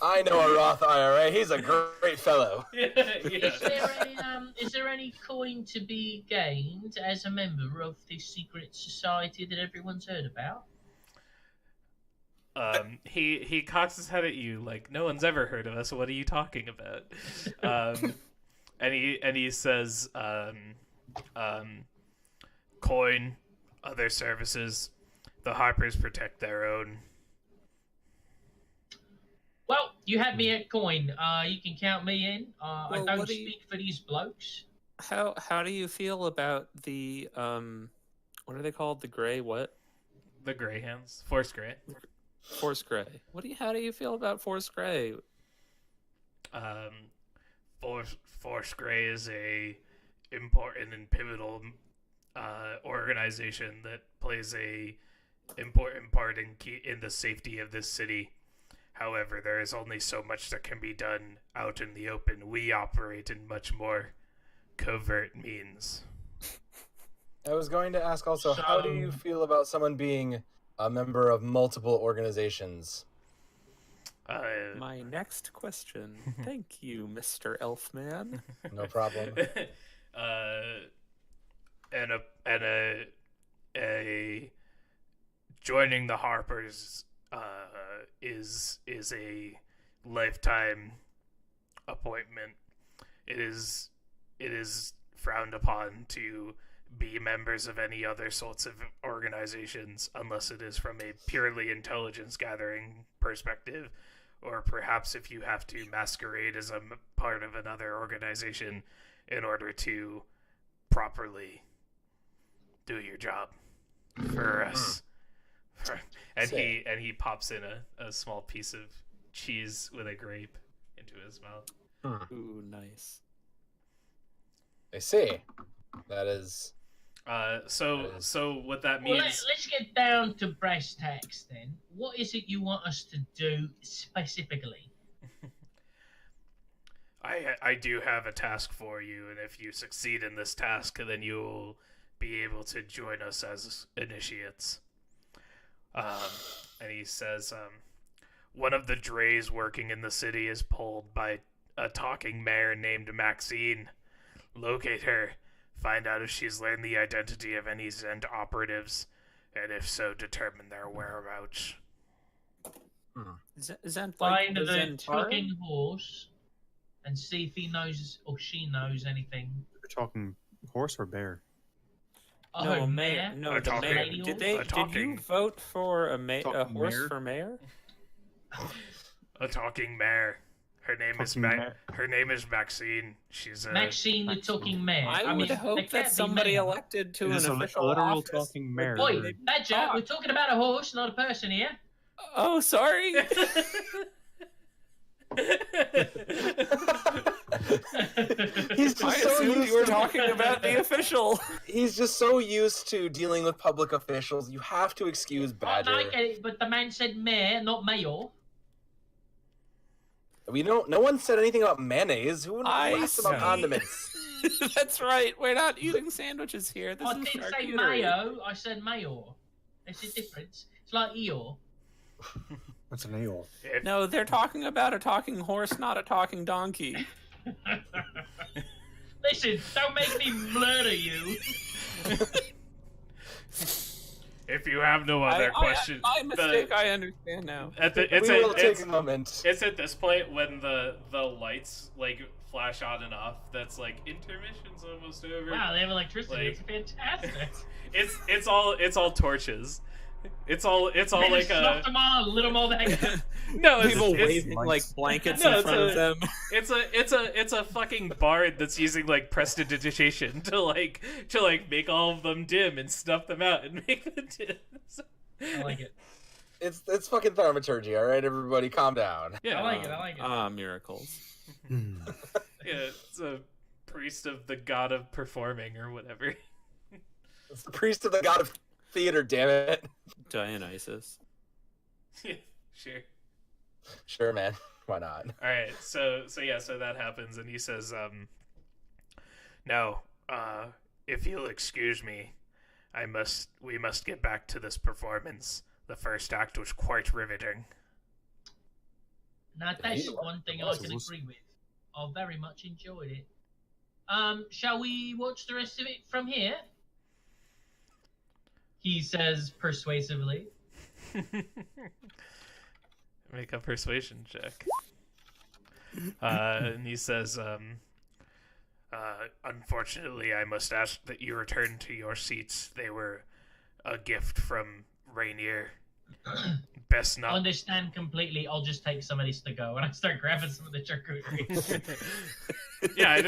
I know a Roth IRA. He's a great fellow. Yeah. Is there any coin to be gained as a member of this secret society that everyone's heard about? He cocks his head at you like, no one's ever heard of us. What are you talking about? And he says, coin, other services. The Harpers protect their own. Well, you had me at coin. You can count me in. I Well, don't speak for these blokes. How do you feel about the what are they called? The gray what? The Grey Hands. Force Grey. Force Gray. How do you feel about Force Gray? Force Grey is a important and pivotal organization that plays a important part in the safety of this city. However, there is only so much that can be done out in the open. We operate in much more covert means. I was going to ask also, how do you feel about someone being a member of multiple organizations? My next question. Thank you, Mr. Elfman. No problem. A joining the Harpers is a lifetime appointment. It is frowned upon to be members of any other sorts of organizations unless it is from a purely intelligence gathering perspective, or perhaps if you have to masquerade as a part of another organization in order to properly do your job for us. And he pops in a small piece of cheese with a grape into his mouth. Ooh, nice. I see. That is. So what that means? Well, let's get down to brass tacks then. What is it you want us to do specifically? I do have a task for you, and if you succeed in this task, then you will be able to join us as initiates. And he says, one of the drays working in the city is pulled by a talking mare named Maxine. Locate her. Find out if she's learned the identity of any Zend operatives, and if so, determine their whereabouts. Zend, Find like the Zentara? talking horse and see if he knows or she knows anything. You're talking horse or bear? Oh, No, a mare? No, A the talking- mayor. lady Did horse? you vote for a Talking horse mayor? for mayor? A talking mare. Her name is Talking mare. Her name is Maxine. She's a Maxine the talking mare. I mean, would there hope can't that be somebody many. elected to It is an a official literal office talking would mare. Oi, maybe Badger, talk. we're talking about a horse, not a person here. Oh, sorry. He's just I so assumed used you were to- talking about the official. He's just so used to dealing with public officials. You have to excuse Badger. I get it, but the man said mare, not mayor. We don't. No one said anything about mayonnaise. Who I asked about see. condiments? That's right. We're not eating sandwiches here. This I is didn't say charcuterie. mayo, I said mayor. There's a difference. It's like Eeyore. What's an ale? No, they're talking about a talking horse, not a talking donkey. Listen, don't make me murder you. If you have no other questions, My mistake. I understand now. We will take a moment. It's at this point when the lights like flash on and off. That's like intermission's almost over. Wow, they have electricity. Like- It's fantastic. It's all torches. It's all They like just snuffed them all, lit them all back up. no. People It's waving like blankets No, in it's front of them. it's a fucking bard that's using like prestidigitation to make all of them dim and snuff them out and make them dim. I like it. It's fucking thaumaturgy. All right, everybody, calm down. Yeah, I like it. I like it. Ah, miracles. Hmm. yeah. It's a priest of the god of performing or whatever. It's the priest of the god of theater. Damn it. Dionysus. Yeah, sure. Sure, man. Why not? All right, so that happens, and he says, "Now, if you'll excuse me, we must get back to this performance. The first act was quite riveting." Now that's one thing I can agree with. I very much enjoyed it. Shall we watch the rest of it from here? He says persuasively. Make a persuasion check. And he says, "Unfortunately, I must ask that you return to your seats. They were a gift from Rainier. Best I not." understand completely. I'll just take some of this to go, and I start grabbing some of the charcuterie. Yeah, I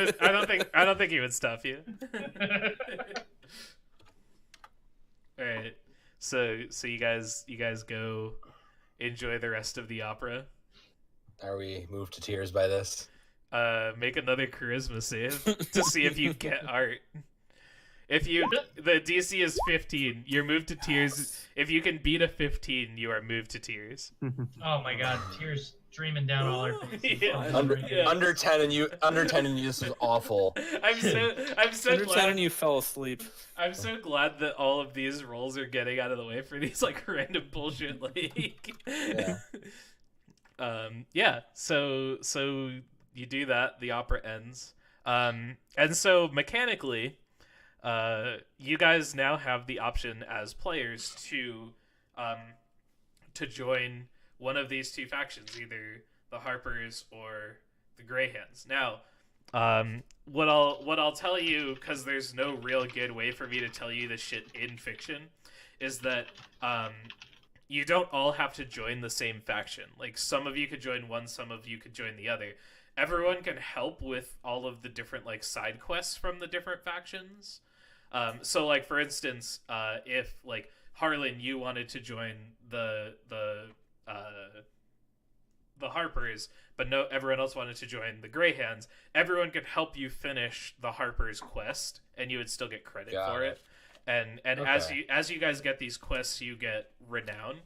don't think he would stop you. All right, so you guys go enjoy the rest of the opera. Are we moved to tears by this? Make another charisma save to see if you get art. If the DC is 15, you're moved to tears. If you can beat a 15, you are moved to tears. Oh my god, tears streaming down all our faces. Yeah. Under 10 and you. This is awful. I'm so Under 10 glad. and you fell asleep. I'm so glad that all of these rolls are getting out of the way for these like random bullshit like. Yeah. Yeah. So you do that. The opera ends. And so mechanically, you guys now have the option as players to join one of these two factions, either the Harpers or the Greyhands. Now, what I'll tell you, because there's no real good way for me to tell you this shit in fiction, is that you don't all have to join the same faction. Like, some of you could join one, some of you could join the other. Everyone can help with all of the different like side quests from the different factions. So like for instance, if like Harlan, you wanted to join the Harpers, but no, everyone else wanted to join the Greyhands, everyone could help you finish the Harpers quest, and you would still get credit for it. And Okay. as you guys get these quests, you get renown,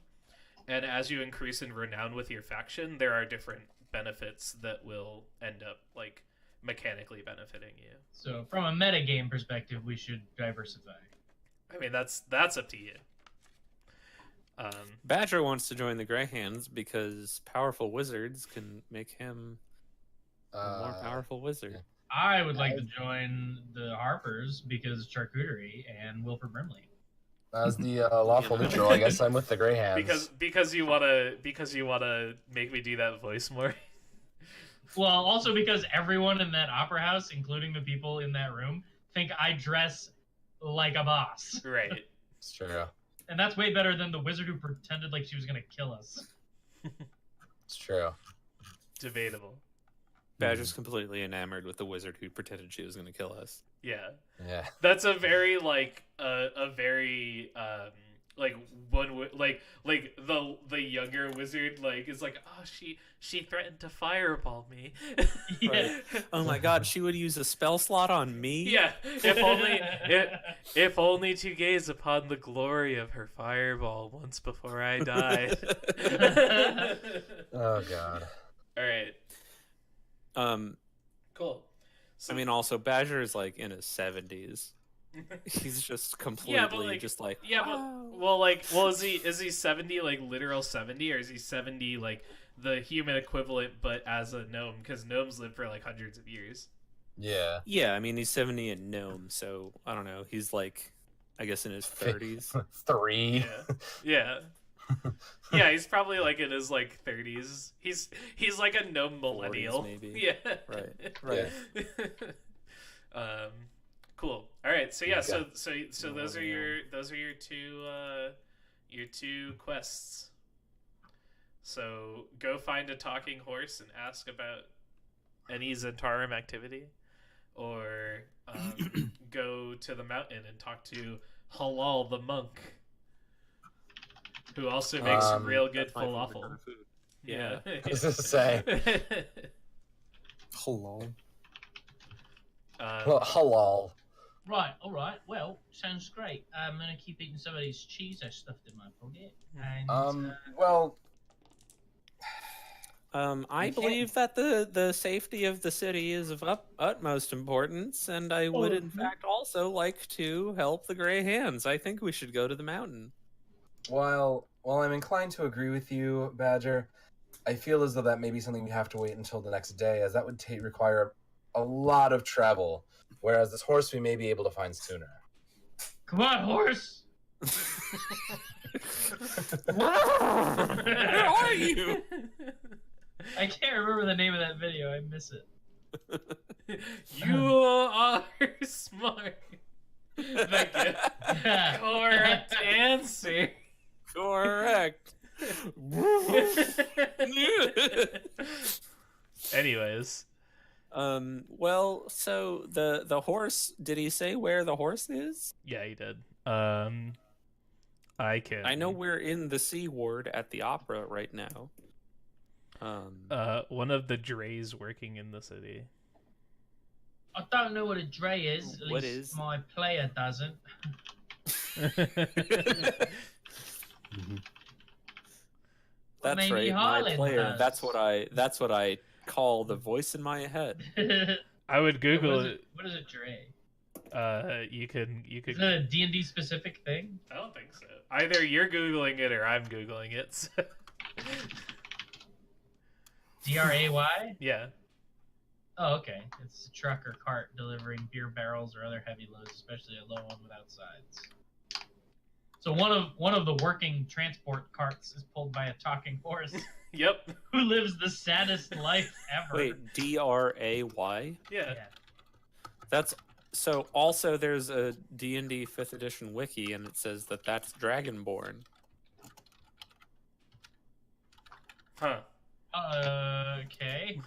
and as you increase in renown with your faction, there are different benefits that will end up like mechanically benefiting you. So, from a metagame perspective, we should diversify. I mean, that's up to you. Badger wants to join the Greyhands because powerful wizards can make him a more powerful wizard. I would like to join the Harpers because charcuterie and Wilford Brimley. As the lawful neutral, I guess I'm with the Greyhands. because you wanna make me do that voice more. Well, also because everyone in that opera house, including the people in that room, think I dress like a boss. Right. It's true. And that's way better than the wizard who pretended like she was going to kill us. It's true. Debatable. Badger's completely enamored with the wizard who pretended she was going to kill us. Yeah. Yeah. That's a very a very like the younger wizard is like, oh, she threatened to fireball me. Yeah. Oh my god, she would use a spell slot on me? Yeah, if only to gaze upon the glory of her fireball once before I died. Oh god. All right, cool. So, I mean, also Badger is like in his 70s. He's just completely is he 70 like literal 70, or is he 70 like the human equivalent but as a gnome, because gnomes live for like hundreds of years? Yeah. Yeah, I mean, he's 70 in gnome, so I don't know. He's like, I guess in his 30s. 3. Yeah. Yeah, he's probably like in his like 30s. He's like a gnome millennial. 40s maybe. Yeah. Right. Cool. All right. So yeah. Okay. So those are your two quests. So go find a talking horse and ask about any Zentarum activity, or go to the mountain and talk to Halal the monk, who also makes real good That's my favorite falafel. kind of food. Yeah. I was just say. Hello. Halal. Right, all right. Well, sounds great. I'm gonna keep eating some of these cheese I stuffed in my pocket. And Well, I You can't- believe that the safety of the city is of utmost importance, and I would in fact also like to help the Grey Hands. I think we should go to the mountain. while I'm inclined to agree with you, Badger, I feel as though that may be something we have to wait until the next day, as that would require a lot of travel, whereas this horse we may be able to find sooner. come on, horse. Where are you? I can't remember the name of that video. I miss it. You are smart. Thank you. Correct answer. Correct. Anyways, Well, so the horse. Did he say where the horse is? yeah, he did. I can. I know we're in the Sea Ward at the opera right now. One of the Dreys working in the city. I don't know what a dray is. At What least is? my player doesn't. That's maybe right, my Harlan player. does. That's what I call the voice in my head. I would Google what is it. What is a dray? You could. Is it a D&D specific thing? I don't think so. Either you're googling it or I'm googling it. So. DRAY? Yeah. Oh, okay. It's a truck or cart delivering beer barrels or other heavy loads, especially a low one without sides. So one of the working transport carts is pulled by a talking horse Yep. who lives the saddest life ever. Wait, DRAY? Yeah. That's so. Also, there's a D&D 5th edition wiki, and it says that that's Dragonborn. Huh. Okay.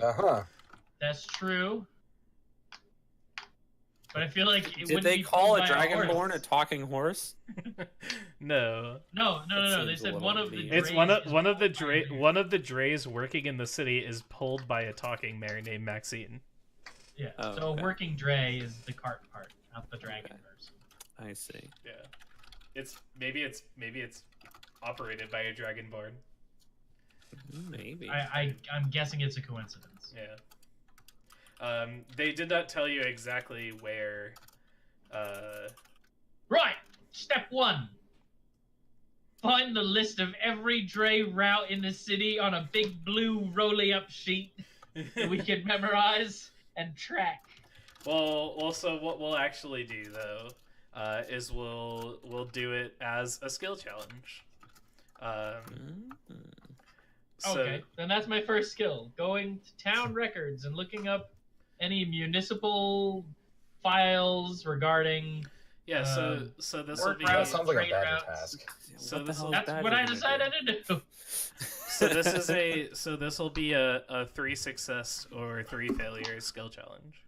Uh-huh. That's true. But I feel like it Did wouldn't they be call pulled a by Dragonborn a horse. talking horse? No. No. That They seems a said little one of the. mean. It's Drays one is of the pulled by a bear. one of the Dreys working in the city is pulled by a talking mare named Maxine. Yeah. Oh, So okay. a working dray is the cart part, not the dragon person. I see. Yeah. It's maybe it's operated by a Dragonborn. Maybe. I'm guessing it's a coincidence. Yeah. They did not tell you exactly where. Right. Step 1. Find the list of every dray route in the city on a big blue rolly up sheet that we can memorize and track. Well, so what we'll actually do though, is we'll do it as a skill challenge. So, Okay, then that's my first skill. Going to town records and looking up any municipal files regarding Yeah, so this will work be. That routes, sounds like a trade badger routes. task. So What the this hell will- is That's Badger what I gonna decided do? to do. So this is a this will be a 3 success or 3 failure skill challenge.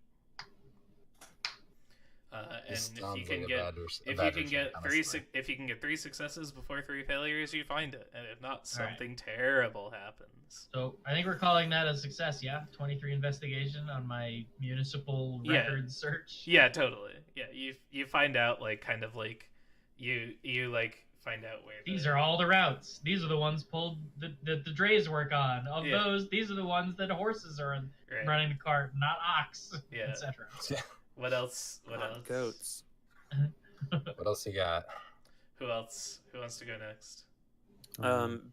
And This if you sounds can like a get badger- a if you badger can get trick, three honestly. if you can get 3 successes before 3 failures, you find it, and if not, All right. something terrible happens. So I think we're calling that a success. Yeah, 23 investigation on my municipal Yeah. records search. Yeah, totally. Yeah, you find out like kind of like you like find out where These are all the routes. These are the ones pulled the drays work on. Of Yeah. those, these are the ones that horses are right. running the cart, not ox, Yeah. etc. What else? What Not else? goats. What else you got? Who else? Who wants to go next?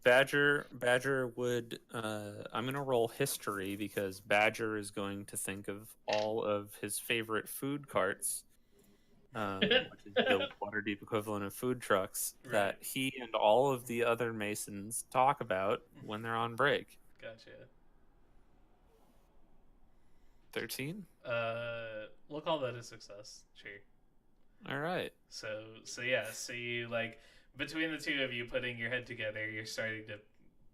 Badger would. I'm gonna roll history because Badger is going to think of all of his favorite food carts, which is the Waterdeep equivalent of food trucks that he and all of the other Masons talk about when they're on break. Gotcha. 13. We'll call that a success. Sure. All right. So you like between the two of you putting your head together, you're starting to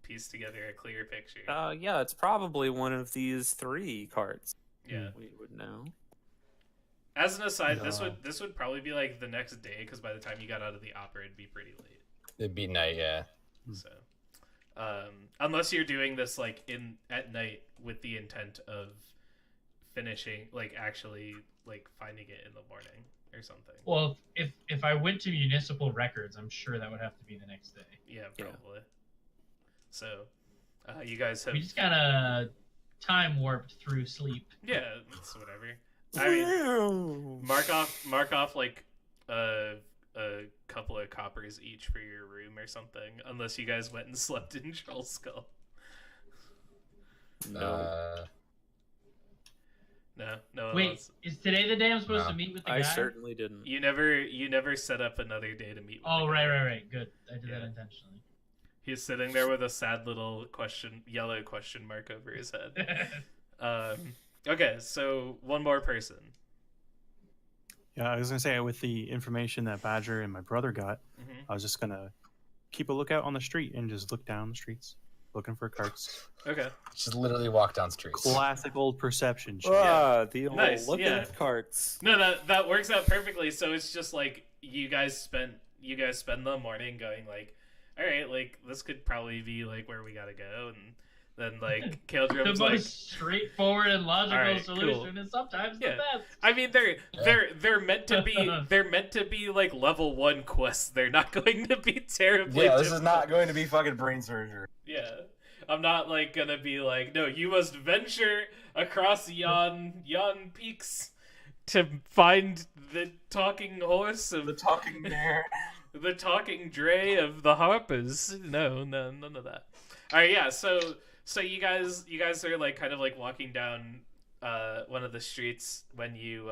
piece together a clear picture. Yeah, it's probably one of these 3 carts. Yeah. We would know. As an aside, this No. would probably be like the next day because by the time you got out of the opera, it'd be pretty late. It'd be night, yeah. So, unless you're doing this like at night with the intent of finishing, like actually like finding it in the morning or something. Well, if I went to municipal records, I'm sure that would have to be the next day. Yeah, Yeah. probably. So, you guys have We just kind of time warped through sleep. yeah, it's whatever. I mean, mark off like a couple of coppers each for your room or something, unless you guys went and slept in Troll Skull. No. No one Wait, wants- is today the day I'm supposed No. to meet with the I guy? certainly didn't. You never set up another day to meet with Oh, the guy. right. Good. I did that Yeah. intentionally. He's sitting there with a sad little yellow question mark over his head. Okay, so one more person. Yeah, I was gonna say with the information that Badger and my brother got, Mm-hmm. I was just gonna keep a lookout on the street and just look down the streets, looking for carts. Okay. Just literally walk down streets. Classic old perception shit. The old Nice, looking yeah. at carts. No, that works out perfectly. So it's just like you guys spend the morning going like, all right, like this could probably be like where we gotta go, and then like The Kaldrum's most like, straightforward and logical Alright, solution cool. is sometimes Yeah. the best. I mean they're meant to be like level 1 quests. They're not going to be terribly. Yeah, this is difficult. not going to be fucking brain surgery. Yeah. I'm not like gonna be like, no, you must venture across yon peaks to find the talking horse of The talking bear. the talking dray of the harpers. No, none of that. All right, yeah. So you guys are like kind of like walking down one of the streets when you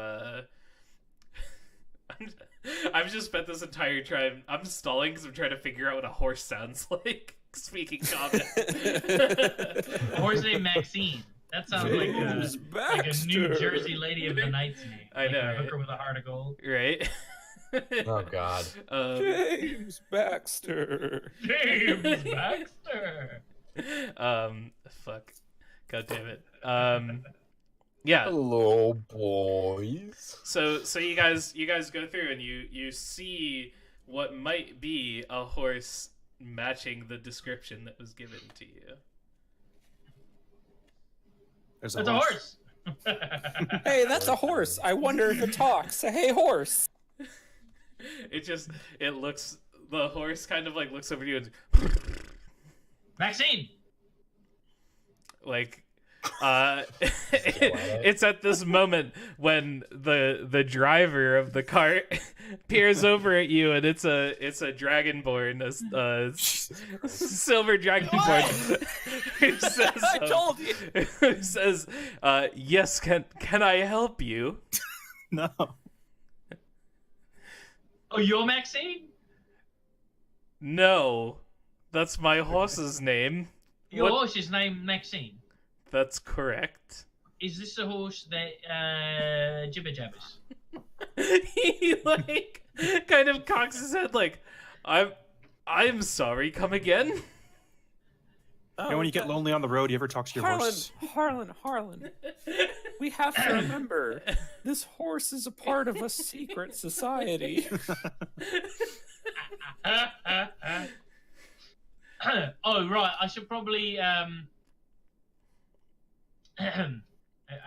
I've just spent this entire time. I'm stalling because I'm trying to figure out what a horse sounds like. Speaking common. Horse named Maxine. That sounds like James like a New Baxter. Jersey lady of the night's name. I Like know, a right? hooker with a heart of gold. Right. Oh god. James Baxter. James Baxter. Fuck. God damn it. Yeah. Hello, boys. So you guys go through and you see what might be a horse matching the description that was given to you. There's That's a horse. Hey, that's a horse. I wonder if it talks. Hey, horse. It looks, the horse kind of like looks over to you and Maxine. like it's at this moment when the driver of the cart peers over at you, and it's a dragonborn, a silver dragonborn who says, I told you. who says, yes, can I help you? No. Oh, you're Maxine? No, that's my horse's name. Your What- horse is named Maxine. That's correct. Is this a horse that jibber jabbers? he like kind of cocks his head like, I'm sorry, come again? And when you get lonely on the road, you ever talk to your horse? Harlan. We have to remember, this horse is a part of a secret society. Oh right, I should probably I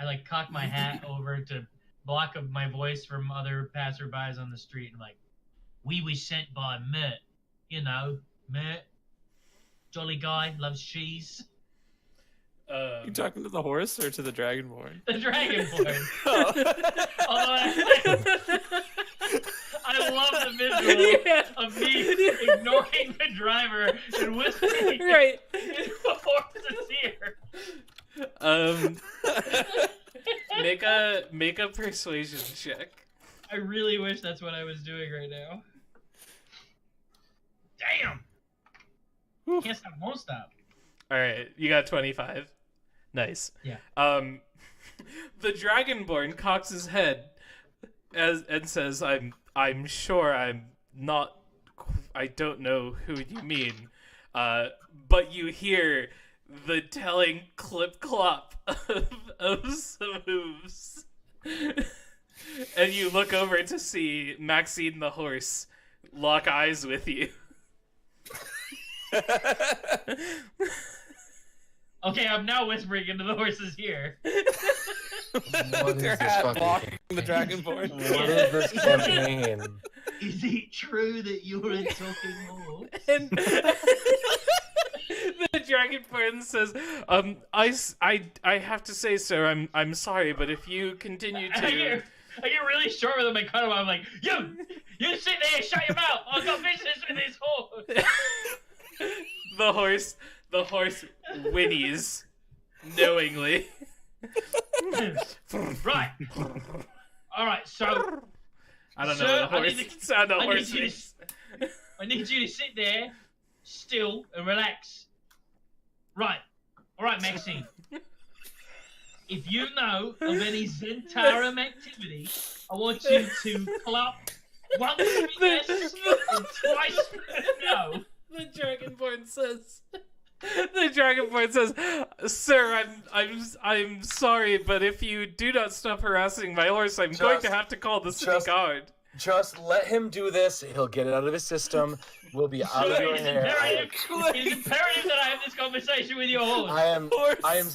like cock my hat over to block up my voice from other passerbys on the street and like, we was sent by Mert, you know, Mert, jolly guy, loves cheese. You talking to the horse or to the dragonborn? The dragonborn. I love the visual of me ignoring the driver and whispering Right. into a horse's ear. Make a persuasion check. I really wish that's what I was doing right now. Damn! Can't stop, won't stop. All right, you got 25. Nice. Yeah. The dragonborn cocks his head and says, I'm sure I'm not. I don't know who you mean. But you hear the telling clip clop of some hooves, and you look over to see Maxine the horse lock eyes with you. Okay, I'm now whispering into the horse's ear. What is Their this hat blocking fucking the dragonborn. What is this campaign? Is it true that you're a talking horse? And the dragonborn says, I have to say, sir, I'm sorry, but if you continue I to... get really short with him and cut him. I'm like, you sit there, shut your mouth. I've got business with this horse. The horse whinnies knowingly. Right. All right. So I don't Sir, know what I the need horse sound a I horse need you is. I need you to sit there, still and relax. Right. All right, Maxine. If you know of any Zentarum activity, I want you to clap once for yes and twice for no. The dragonborn says, "Sir, I'm sorry, but if you do not stop harassing my horse, I'm going to have to call the city guard." Just let him do this. He'll get it out of his system. We'll be out of your It's hair. imperative that I have this conversation with your horse. I am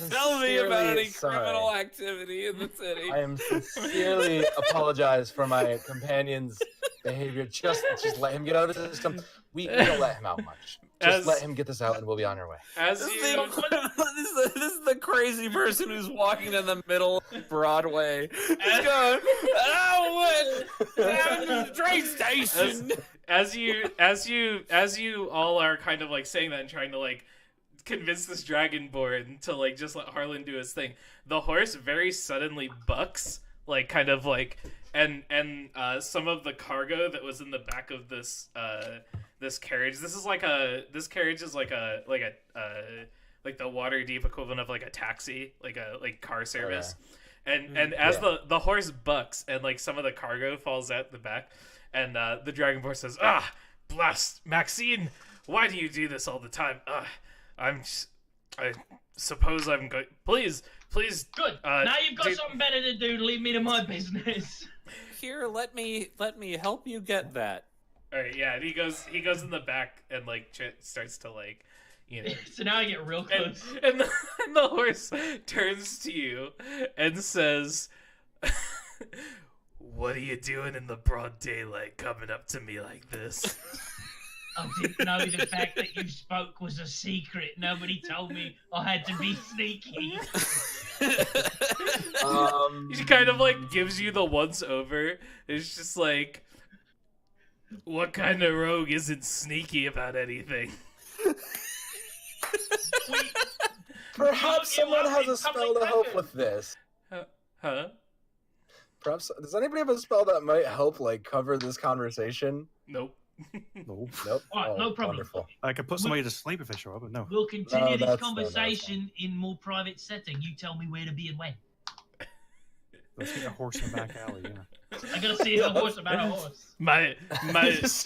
Tell me about any sincerely criminal sorry. activity in the city. I am sincerely apologize for my companion's behavior. Just let him get out of the system. We don't let him out much. Just let him get this out, and we'll be on our way. As This you, is the crazy person who's walking in the middle of Broadway. He's going, oh, down to the train station. as you all are kind of like saying that and trying to like convince this dragonborn to like just let Harlan do his thing, the horse very suddenly bucks, like kind of like, and some of the cargo that was in the back of this carriage. This carriage is like the Waterdeep equivalent of like a taxi, like car service. And as the horse bucks and like some of the cargo falls out the back, and the dragonborn says, "Ah, blast, Maxine! Why do you do this all the time? I suppose I'm going. Please." Good. Now you've got something better to do. Leave me to my business. Here, let me help you get that. All right, yeah. And he goes in the back and like starts to like, you know. So now I get real close. And the horse turns to you and says, "What are you doing in the broad daylight, coming up to me like this?" I didn't know the fact that you spoke was a secret. Nobody told me I had to be sneaky. He kind of like gives you the once over. It's just like, what kind of rogue isn't sneaky about anything? Perhaps someone has a spell to help with this. Huh? Perhaps does anybody have a spell that might help like cover this conversation? Nope. No. Nope. All right, no problem. Wonderful. I could put somebody to sleep if they show up, but no. We'll continue this that's conversation in more private setting. You tell me where to be and when. Let's get a horse in the back alley, yeah. I gotta see the horse about a horse. My This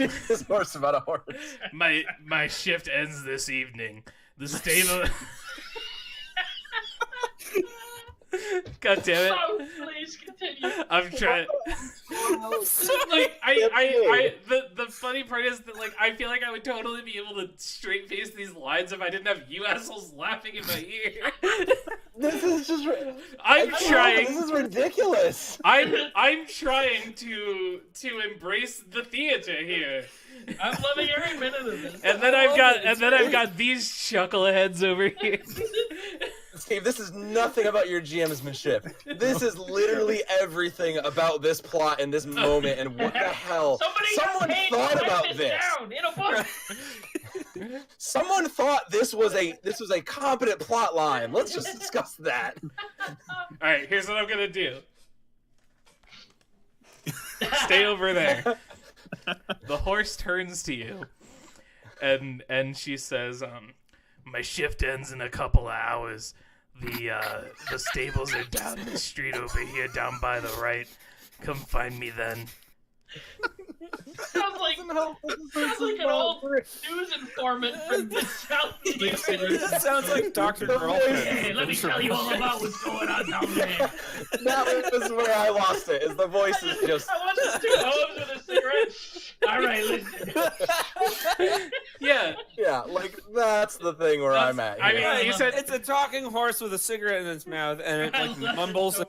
horse about a horse. my shift ends this evening. The stable. God damn it! Oh, please continue. I'm trying. Like the funny part is that like I feel like I would totally be able to straight face these lines if I didn't have you assholes laughing in my ear. This is just. I'm trying. This is ridiculous. I'm trying to embrace the theater here. I'm loving every minute of this. And then I've got these chuckleheads over here. Steve, this is nothing about your GMsmanship. This is literally everything about this plot and this moment and what the hell. Someone thought about this. Down in a book. Someone thought this was a competent plot line. Let's just discuss that. All right, here's what I'm gonna do. Stay over there. The horse turns to you, and she says, "My shift ends in a couple of hours. The stables are down the street over here, down by the right. Come find me then." Sounds like an old news informant from the South. It sounds like Dr. Hey, let me tell you all about what's going on down there. That was where I lost it. Is the voice is just. I want the two hoes with a cigarette. All right, listen. Yeah, Like that's the thing where I'm at. I here. mean, you said It's a talking horse with a cigarette in its mouth, and it I like love it mumbles so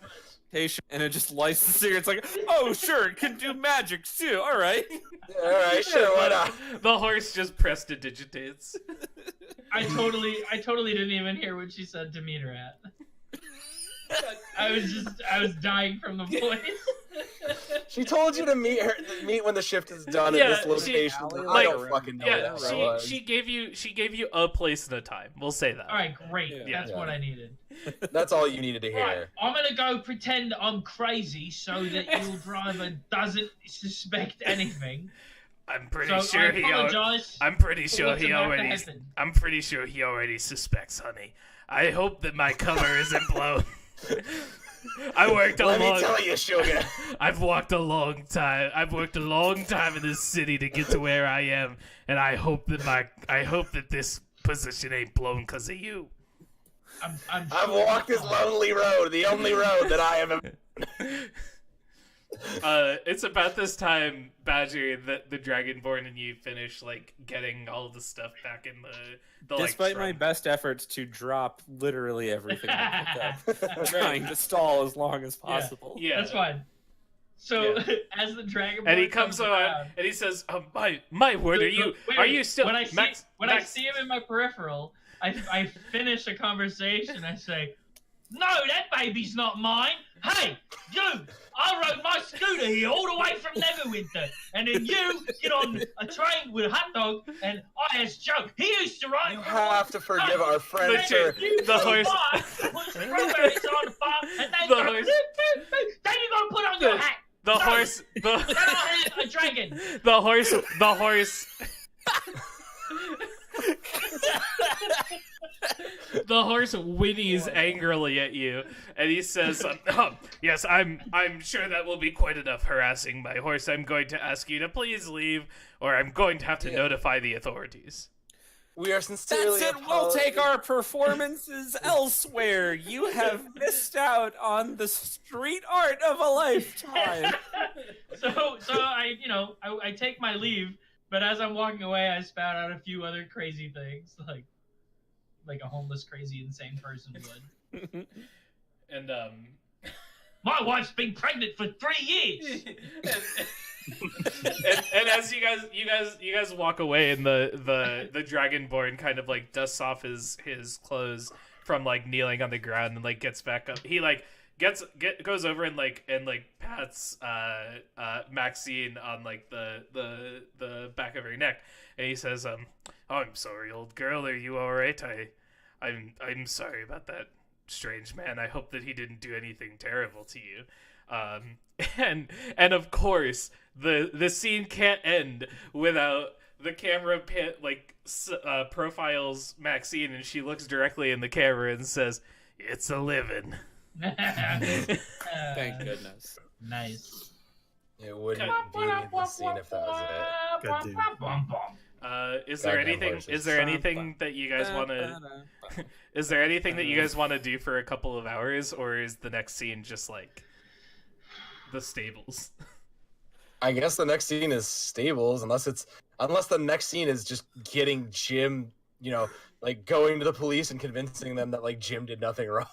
and it just lights the cigarette. It's like, oh sure, it can do magic too. All right. All right, sure, why not? the horse just prestidigitates. I totally didn't even hear what she said to meet her at. I was dying from the voice. She told you to meet when the shift is done Yeah, at this location. I don't fucking know Yeah, what that was. she gave you a place and a time. We'll say that. All right, great. Yeah. That's what I needed. That's all you needed to hear. Right, I'm gonna go pretend I'm crazy so that your driver doesn't suspect anything. I'm pretty So sure I apologize. I'm pretty for sure what's he about to already. happen. I'm pretty sure he already suspects, honey. I hope that my cover isn't blown. I worked a Let long. me tell you, sugar. I've walked a long time. I've worked a long time in this city to get to where I am, and I hope that this position ain't blown because of you. I'm I've sure walked this lonely road, the only road that I have. It's about this time, Badger, that the Dragonborn and you finish like getting all the stuff back in the Despite like, my trunk. best efforts to drop literally everything I picked up, trying to stall as long as possible. Yeah, That's fine. So as the dragon and he comes on around, and he says, my word, are you still when I see Max? I see him in my peripheral, I finish a conversation. I say, "No, that baby's not mine. Hey, you! I rode my scooter here all the way from Neverwinter, and then you get on a train with a hot dog, and I asked Joe. He used to ride. You have to forgive our friend, But sir. the horse. Put strawberries on the farm, and they The go, horse- boop, boop, boop. Then you gotta put on your hat. The No. horse. Then I have a dragon. The horse. The horse whinnies angrily at you, and he says, "Yes, I'm sure that will be quite enough harassing my horse. I'm going to ask you to please leave, or I'm going to have to notify the authorities." We are sincerely. That's it. We'll take our performances elsewhere. You have missed out on the street art of a lifetime. So I take my leave, but as I'm walking away, I spout out a few other crazy things, like a homeless, crazy, insane person would. And My wife's been pregnant for 3 years. and as you guys walk away, and the Dragonborn kind of like dusts off his clothes from like kneeling on the ground and like gets back up. He like goes over and pats Maxine on like the back of her neck, and he says, "Oh, I'm sorry, old girl. Are you all right? I'm sorry about that strange man. I hope that he didn't do anything terrible to you." And of course, the scene can't end without the camera profiles Maxine, and she looks directly in the camera and says, "It's a living." Thank goodness. Nice. It wouldn't be the scene if that was it. Is there Goddamn anything? horses. Is there anything that you guys want to? Is there anything that you guys want to do for a couple of hours, or is the next scene just like the stables? I guess the next scene is stables, unless the next scene is just getting Jim, like going to the police and convincing them that like Jim did nothing wrong.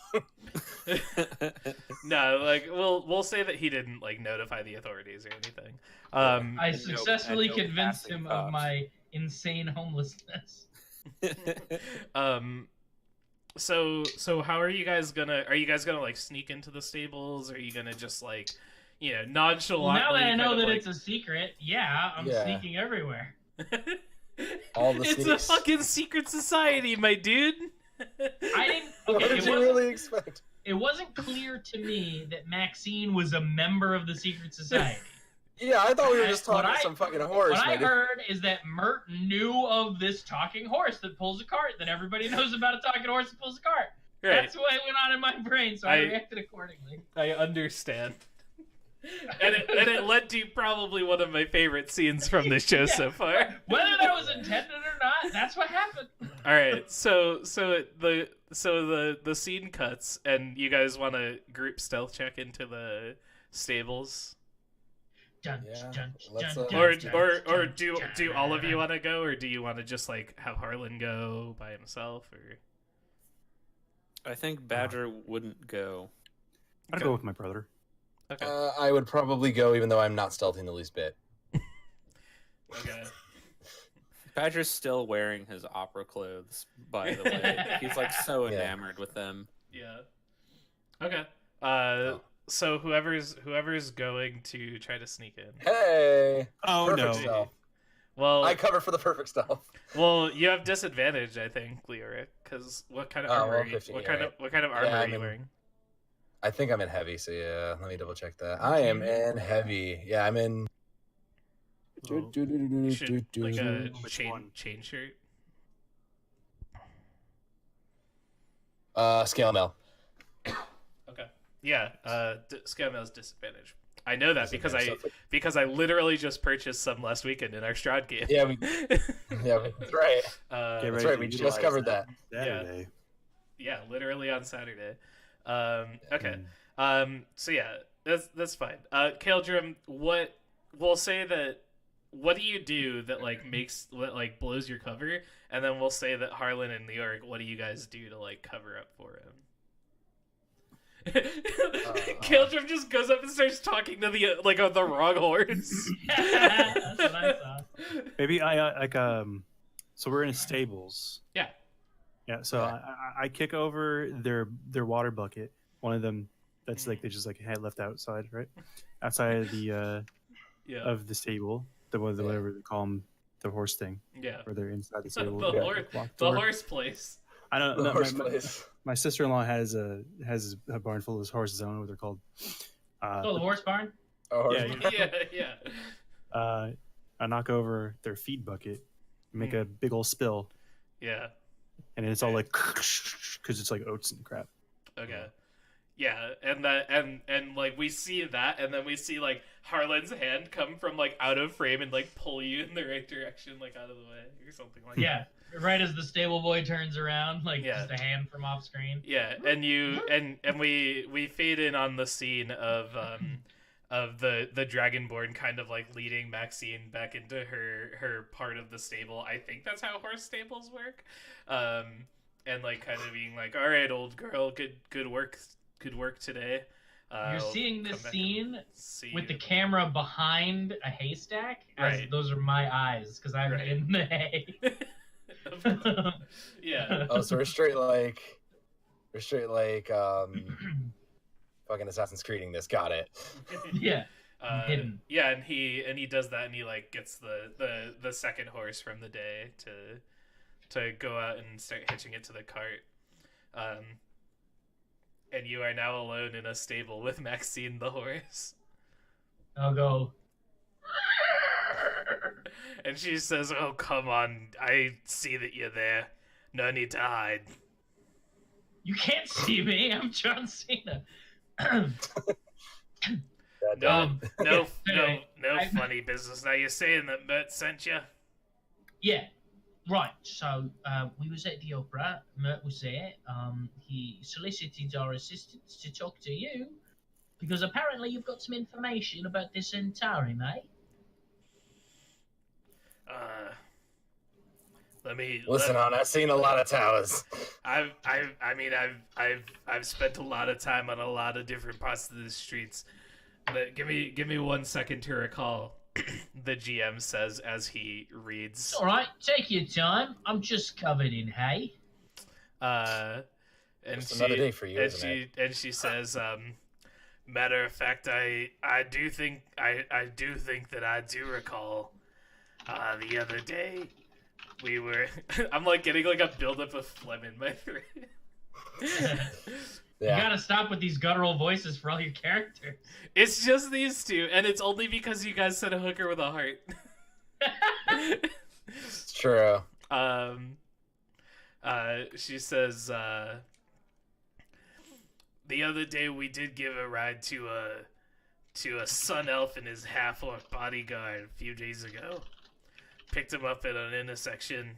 No, like we'll say that he didn't like notify the authorities or anything. I successfully no convinced passing him cops. of my insane homelessness. So how are you guys gonna like sneak into the stables? Are you gonna just like nonchalantly? Well, now that I know kind of, that like... it's a secret, I'm sneaking everywhere. All the It's sneaks. a fucking secret society, my dude. I didn't. What Okay, did you really expect? it wasn't clear to me that Maxine was a member of the secret society. Yeah, I thought we were just What talking I- some fucking horse. What I maybe. heard is that Mert knew of this talking horse that pulls a cart. That everybody knows about a talking horse that pulls a cart. Right. That's what went on in my brain, so I reacted accordingly. I understand. And it led to probably one of my favorite scenes from this show so far. Whether that was intended or not, that's what happened. All right, so the scene cuts, and you guys want to group stealth check into the stables, Dun, Yeah, dun, let's, dun, or dun, or dun, do dun, do all of you dun. want to go, or do you want to just like have Harlan go by himself, or I think Badger wouldn't go. I'd go with my brother. okay, I would probably go, even though I'm not stealthing the least bit. okay. Badger's still wearing his opera clothes, by the way. He's like so Yeah. enamored with them. Yeah. Okay. So whoever's going to try to sneak in. Hey. Oh Perfect no! stealth. Well, I cover for the perfect stealth. well, you have disadvantage, I think, Leoric, because what kind of Oh, armor? well, are you, 15, what yeah, kind of armor Yeah, are I'm you in- wearing? I think I'm in heavy, so yeah. Let me double check that. I am in heavy. Yeah, I'm in. Oh. You should like a Which chain one? shirt. Scale mail. Okay. Yeah. Scale mail is disadvantage. I know that Disadvantage, because I literally just purchased some last weekend in our Strahd game. Yeah, that's right. Get That's ready right, to we just utilize covered that. Saturday. Yeah, literally on Saturday. Okay. Mm. So yeah, that's fine. Kaldrum, what we'll say that what do you do that like blows your cover, and then we'll say that Harlan and New York, what do you guys do to like cover up for him? Kaldrum just goes up and starts talking to the wrong horse. That's what I thought. Maybe I like So we're in stables. Yeah. Yeah. So Yeah. I kick over their water bucket. One of them that's like they just like had left outside, right outside of the Yeah. of the stable. Whatever they call them, the horse thing. Yeah. Or they're inside the The stable. horse place. I don't The know. horse place. My sister-in-law has a barn full of horses. I don't know what they're called. Oh, the horse barn? Oh, Yeah, Yeah. I knock over their feed bucket, make a big old spill, Yeah. and it's all like because it's like oats and crap. Okay. Yeah, and like we see that, and then we see like Harlan's hand come from like out of frame and like pull you in the right direction, like out of the way or something like Yeah. Right as the stable boy turns around, like Yeah. just a hand from off screen. Yeah, and we fade in on the scene of the Dragonborn kind of like leading Maxine back into her part of the stable. I think that's how horse stables work. And like kind of being like, all right, old girl, good work today. You're seeing this come back scene and see with the you." camera behind a haystack, as Right. those are my eyes, because I'm Right. in the hay. Yeah. Oh, so we're straight like fucking Assassin's Creeding this. Got it. Yeah. Hidden. Yeah, and he does that, and he like gets the second horse from the day to go out and start hitching it to the cart. And you are now alone in a stable with Maxine the horse. I'll go. And she says, "Oh, come on. I see that you're there. No need to hide." You can't see me. I'm John Cena. God damn Um, it. No, Anyway, no I- funny business. Now you're saying that Mert sent you? Yeah, right. So we was at the opera. Mert was there. He solicited our assistance to talk to you because apparently you've got some information about this Centauri, mate. Let me Listen, let, hon, I've seen a lot of towers. I've spent a lot of time on a lot of different parts of the streets. But give me 1 second to recall. The GM says as he reads. All right, take your time. I'm just covered in hay. And Just another day for you, and she says, matter of fact, I do think that I do recall the other day we were I'm like getting like a buildup of phlegm in my throat. You gotta stop with these guttural voices for all your characters. It's just these two, and it's only because you guys said a hooker with a heart. It's true. She says, the other day we did give a ride to a sun elf and his half-orc bodyguard a few days ago. Picked him up at an intersection,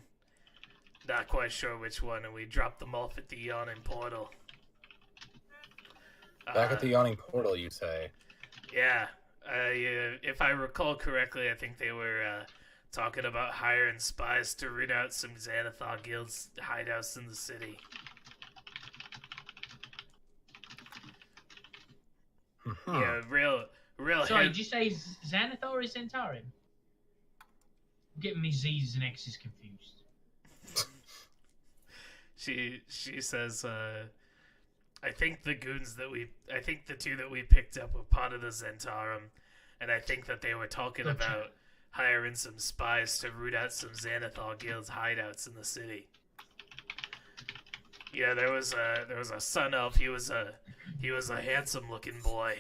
not quite sure which one, and we dropped them off at the Yawning Portal. Back at the Yawning Portal, you say? Yeah. If I recall correctly, I think they were talking about hiring spies to root out some Xanathar guilds hideouts in the city. Yeah, real. Sorry, did you say Xanathar or Centauri? I'm getting me Z's and X's confused. She says, I think the two that we picked up were part of the Zentarum, and I think that they were talking Gotcha. about hiring some spies to root out some Xanathar guilds hideouts in the city. Yeah, there was a sun elf. He was a handsome looking boy.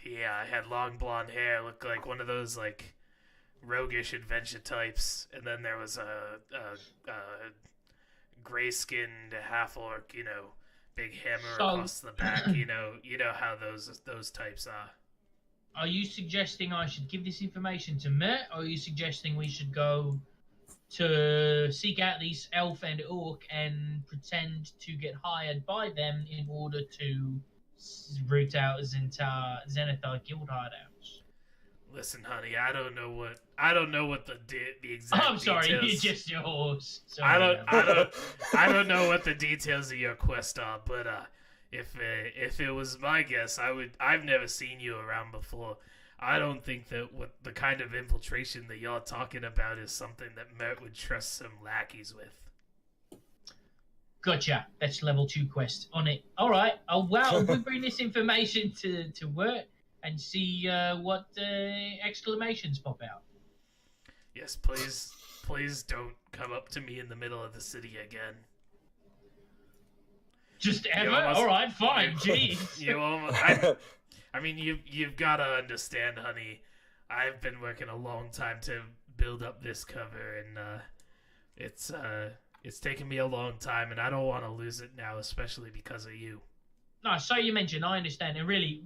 Yeah, had long blonde hair, looked like one of those like roguish adventure types. And then there was a gray-skinned half-orc, big hammer across the back. You know how those types are. Are you suggesting I should give this information to Mert, or are you suggesting we should go to seek out these elf and orc and pretend to get hired by them in order to root out Xanathar guild hideouts? Listen, honey, I don't know what the exact. I'm sorry, details. you're just your horse. I Sorry. don't know what the details of your quest are, but if it was my guess, I've never seen you around before. I don't think that what the kind of infiltration that you're talking about is something that Mert would trust some lackeys with. Gotcha. That's level 2 quest on it. All right. Oh wow, we bring this information to work and see what exclamations pop out. Yes, please don't come up to me in the middle of the city again. Just ever? almost- All right, fine. Jeez. You almost. I mean, you've got to understand, honey. I've been working a long time to build up this cover, and it's taken me a long time, and I don't want to lose it now, especially because of you. No, so you mentioned, I understand, and really,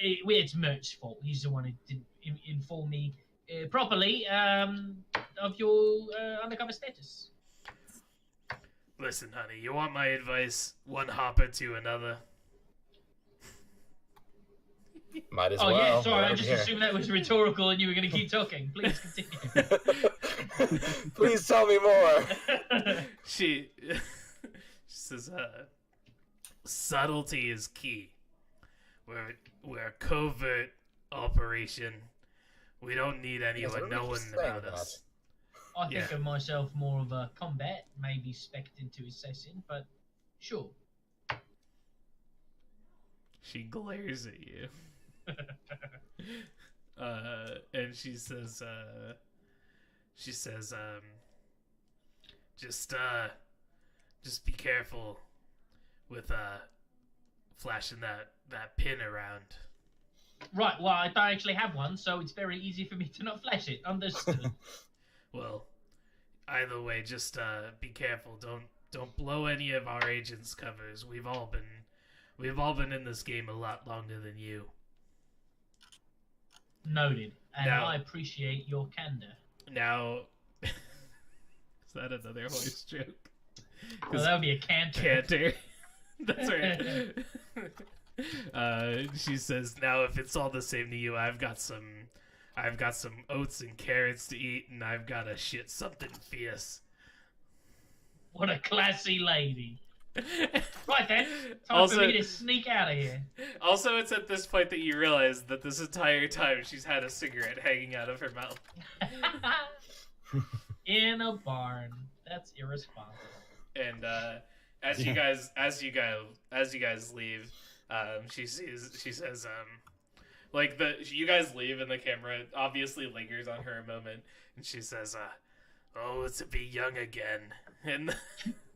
it's Mert's fault. He's the one who didn't inform me properly of your undercover status. Listen, honey, you want my advice? One hopper to another. Might as Oh well. yeah, sorry, I Right just here. assumed that was rhetorical and you were going to keep talking. Please continue. Please tell me more. She says, subtlety is key. We're a covert operation. We don't need anyone knowing about us. I think Yeah. of myself more of a combat, maybe spec'd into assassin, but sure. She glares at you. And she says, just be careful with flashing that pin around. Right, well, I don't actually have one, so it's very easy for me to not flash it. Understood. Well, either way, just be careful. Don't blow any of our agents' covers. We've all been in this game a lot longer than you. Noted. And Now- I appreciate your candor. Now, is that another Hoist joke? Well, that would be a canter. Canter. That's right. She says, "Now, if it's all the same to you, I've got some oats and carrots to eat, and I've got to shit something fierce." What a classy lady. Right then, time Also- for me to sneak out of here. Also, it's at this point that you realize that this entire time she's had a cigarette hanging out of her mouth. In a barn. That's irresponsible. And as you guys leave, she says, you guys leave and the camera obviously lingers on her a moment, and she says, "Oh, to be young again." And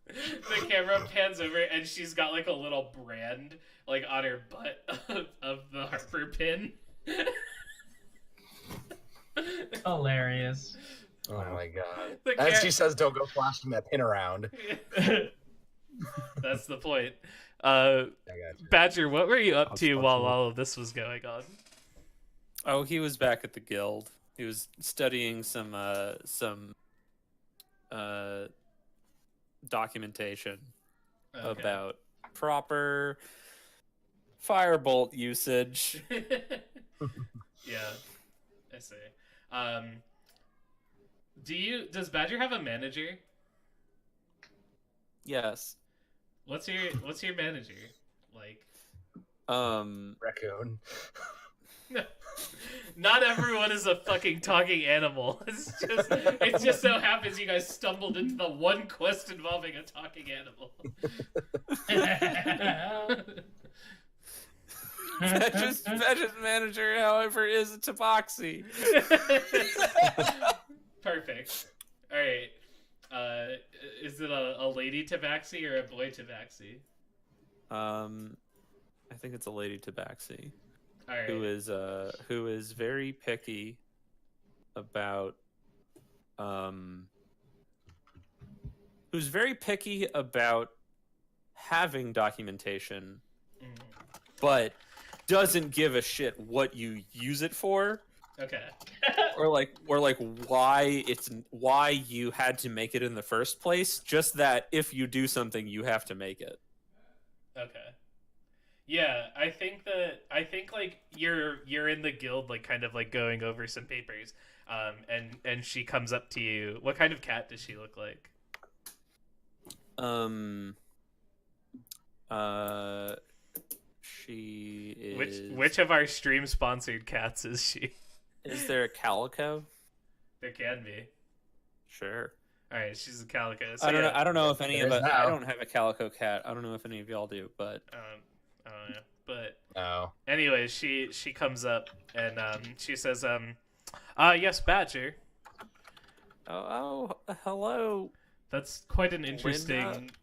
the camera pans over and she's got like a little brand like on her butt of the Harper pin. Hilarious. Oh my god. The As she says, don't go flashing that pin around. That's the point. I got you. Badger, what were you up I'll to spot while you. all of this was going on? Oh, he was back at the guild. He was studying some documentation Okay. about proper firebolt usage. Yeah, I see. Does Badger have a manager? Yes. What's your manager like? Raccoon. Not everyone is a fucking talking animal. It just so happens you guys stumbled into the one quest involving a talking animal. Badger's manager, however, is a tabaxi. Perfect. All right. Is it a lady tabaxi or a boy tabaxi? I think it's a lady tabaxi. All right. Who is very picky about who's very picky about having documentation, Mhm. but doesn't give a shit what you use it for, Okay. or why you had to make it in the first place. Just that if you do something, you have to make it. Okay. Yeah, I think like you're in the guild like kind of like going over some papers. And she comes up to you. What kind of cat does she look like? She is. Which of our stream sponsored cats is she? Is there a calico? There can be. Sure. All right, she's a calico. So I don't know. yeah, I don't know if any of There's us. I now. don't have a calico cat. I don't know if any of y'all do, but I don't know. But No. anyways, she comes up and she says, yes, Badger. oh, hello. That's quite an interesting. Linda?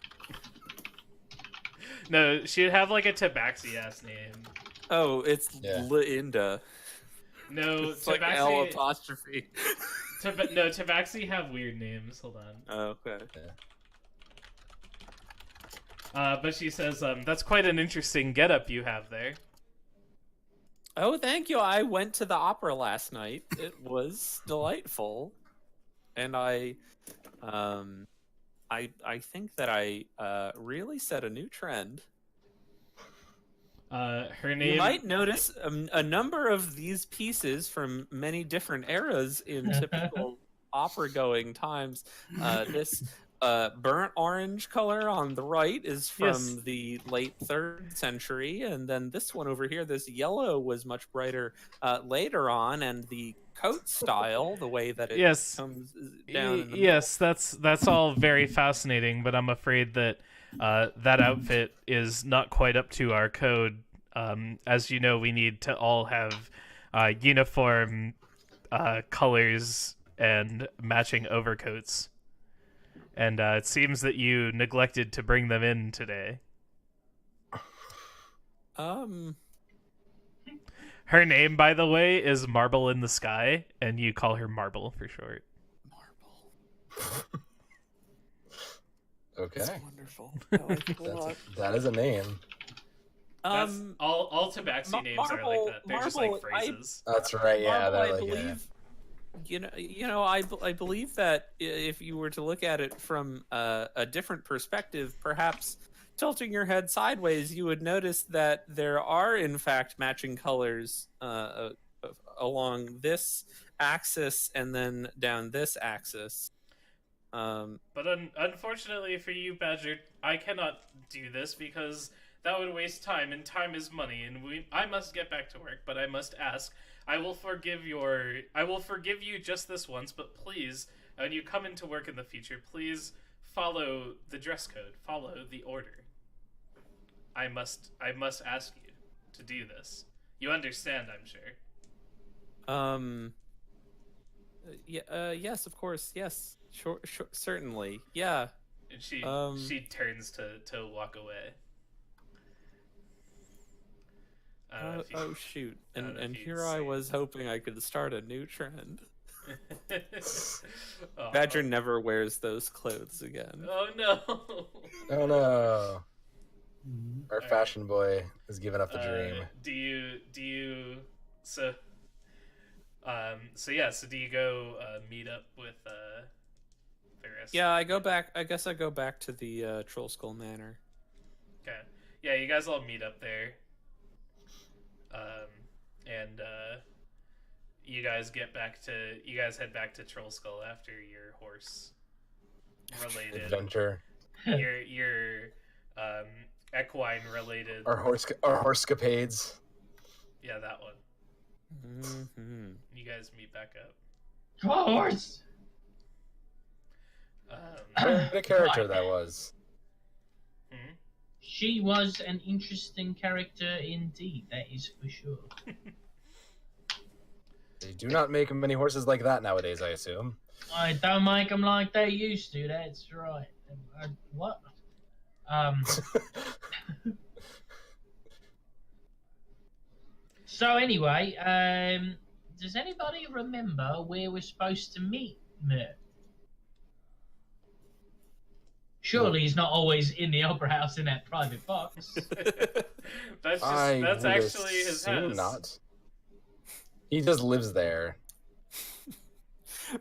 No, she'd have like a tabaxi ass name. Oh, it's Yeah. Linda. No, It's like L tabaxi. apostrophe. No, tabaxi have weird names. Hold on. Oh, okay. But she says, that's quite an interesting getup you have there. Oh, thank you. I went to the opera last night. It was delightful, and I think that I really set a new trend. Her name. You might notice a number of these pieces from many different eras in typical opera-going times. This burnt orange color on the right is from Yes. the late 3rd century, and then this one over here, this yellow, was much brighter later on, and the coat style, the way that it Yes. comes down. In the Yes, that's all very fascinating, but I'm afraid that that outfit is not quite up to our code. As you know, we need to all have uniform colors and matching overcoats. And it seems that you neglected to bring them in today. Her name, by the way, is Marble in the Sky, and you call her Marble for short. Okay. That's wonderful. I like it a lot. That is a name. All tabaxi names are like that. They're just like Marble, phrases. That's right. Yeah, Marble, they're I like, believe, I believe that if you were to look at it from a different perspective, perhaps tilting your head sideways, you would notice that there are in fact matching colors along this axis and then down this axis. But unfortunately for you, Badger, I cannot do this because that would waste time, and time is money, and I must get back to work. But I must ask. I will forgive you just this once, but please, when you come into work in the future, please follow the dress code, follow the order. I must ask you to do this. You understand, I'm sure. Yes, of course, yes, sure, certainly, yeah. And she turns to walk away. Oh shoot! And you'd here I see. was hoping I could start a new trend. Oh, Badger never wears those clothes again. Oh no! oh no. Mhm. Our fashion boy has given up the dream. Do you so do you go meet up with the rest? Yeah, I go back. I guess I go back to the Troll Skull Manor. Okay. Yeah, you guys all meet up there. And you guys head back to Troll Skull after your horse related Adventure. your equine related. Our horsecapades. Yeah, that one. Mm-hmm. You guys meet back up. Come on, horse! What a character that was. Hmm? She was an interesting character indeed, that is for sure. They do not make many horses like that nowadays, I assume. I don't make them like they used to, that's right. What? So anyway, does anybody remember where we're supposed to meet Mert? Surely he's not always in the opera house in that private box. that's I would actually his assume house. not. He just lives there.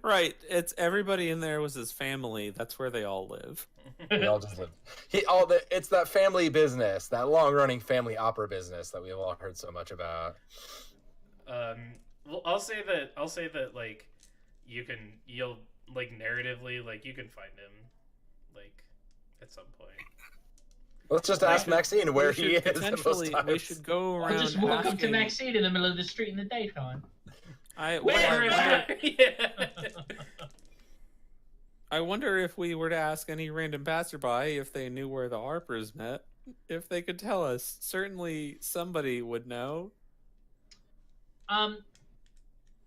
Right. It's everybody in there was his family. That's where they all live. They all just live. It's that family business, that long-running family opera business that we've all heard so much about. Well, I'll say that like you'll like narratively like you can find him like at some point. Let's just ask Maxine where he is. Potentially, we should go around. I'll just walk up to asking- Maxine in the middle of the street in the daytime. I Where is wonder, that? I wonder if we were to ask any random passerby if they knew where the Harpers met, if they could tell us. Certainly, somebody would know. I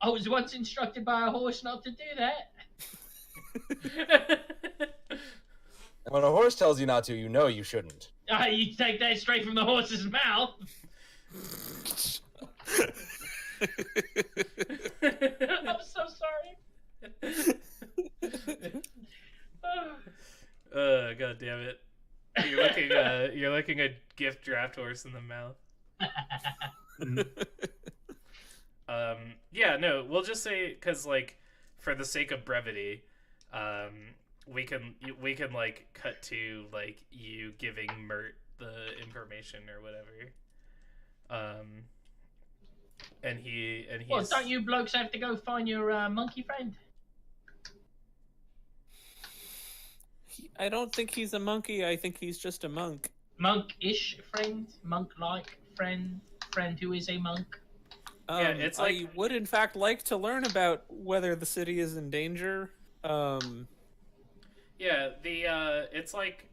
was once instructed by a horse not to do that. And when a horse tells you not to, you know you shouldn't. You take that straight from the horse's mouth. I'm so sorry. God damn it! You're looking a gift draft horse in the mouth. Yeah, no, we'll just say because like for the sake of brevity, we can like cut to like you giving Mert the information or whatever. And he's Well, don't you blokes have to go find your monkey friend? I don't think he's a monkey. I think he's just a monk. Monk-ish friend? Monk-like friend? Friend who is a monk? Yeah, it's like- I would in fact like to learn about whether the city is in danger. Yeah, the it's like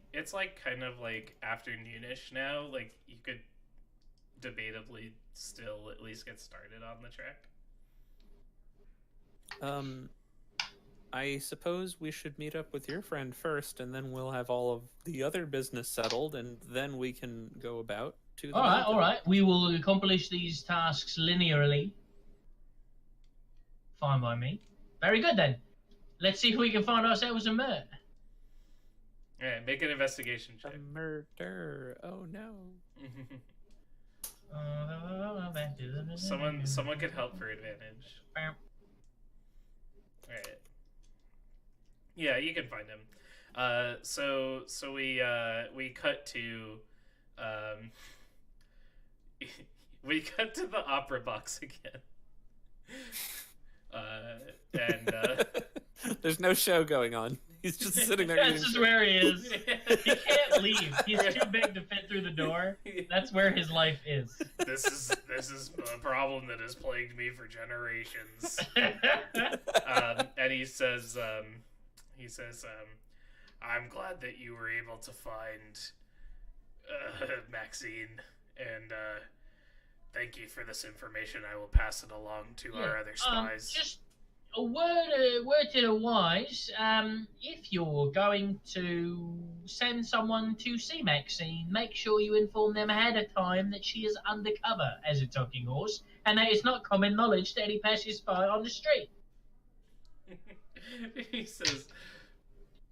kind of like afternoonish now. Like you could debatably still at least get started on the trek. I suppose we should meet up with your friend first, and then we'll have all of the other business settled, and then we can go about to the mountain. All right. We will accomplish these tasks linearly. Fine by me. Very good then. Let's see if we can find ourselves a Mert. Alright, make an investigation A check. murder. Oh no. Someone could help for advantage. Alright. Yeah, you can find him. So we cut to we cut to the opera box again. And There's no show going on. He's just sitting there. That's just where he is. He can't leave. He's too big to fit through the door. That's where his life is. This is a problem that has plagued me for generations. And he says, I'm glad that you were able to find Maxine, and thank you for this information. I will pass it along to our other spies. Just a word to the wise. If you're going to send someone to see Maxine, make sure you inform them ahead of time that she is undercover as a talking horse, and that it's not common knowledge to any passersby on the street. He says,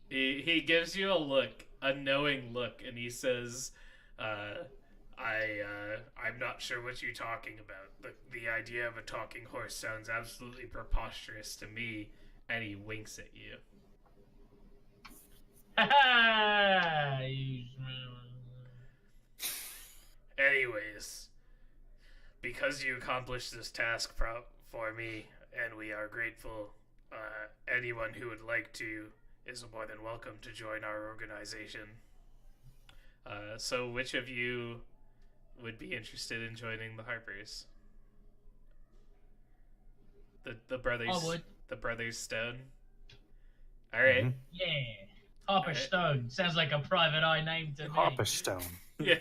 he gives you a look, a knowing look, and he says, I'm not sure what you're talking about. The idea of a talking horse sounds absolutely preposterous to me, and he winks at you. Anyways, because you accomplished this task for me, and we are grateful, anyone who would like to is more than welcome to join our organization. So which of you would be interested in joining the Harpers? The brothers. I would. The brothers Stone. All right. Mhm. Yeah. Harper Stone. Sounds like a private eye name to me. Harper Stone. Yeah.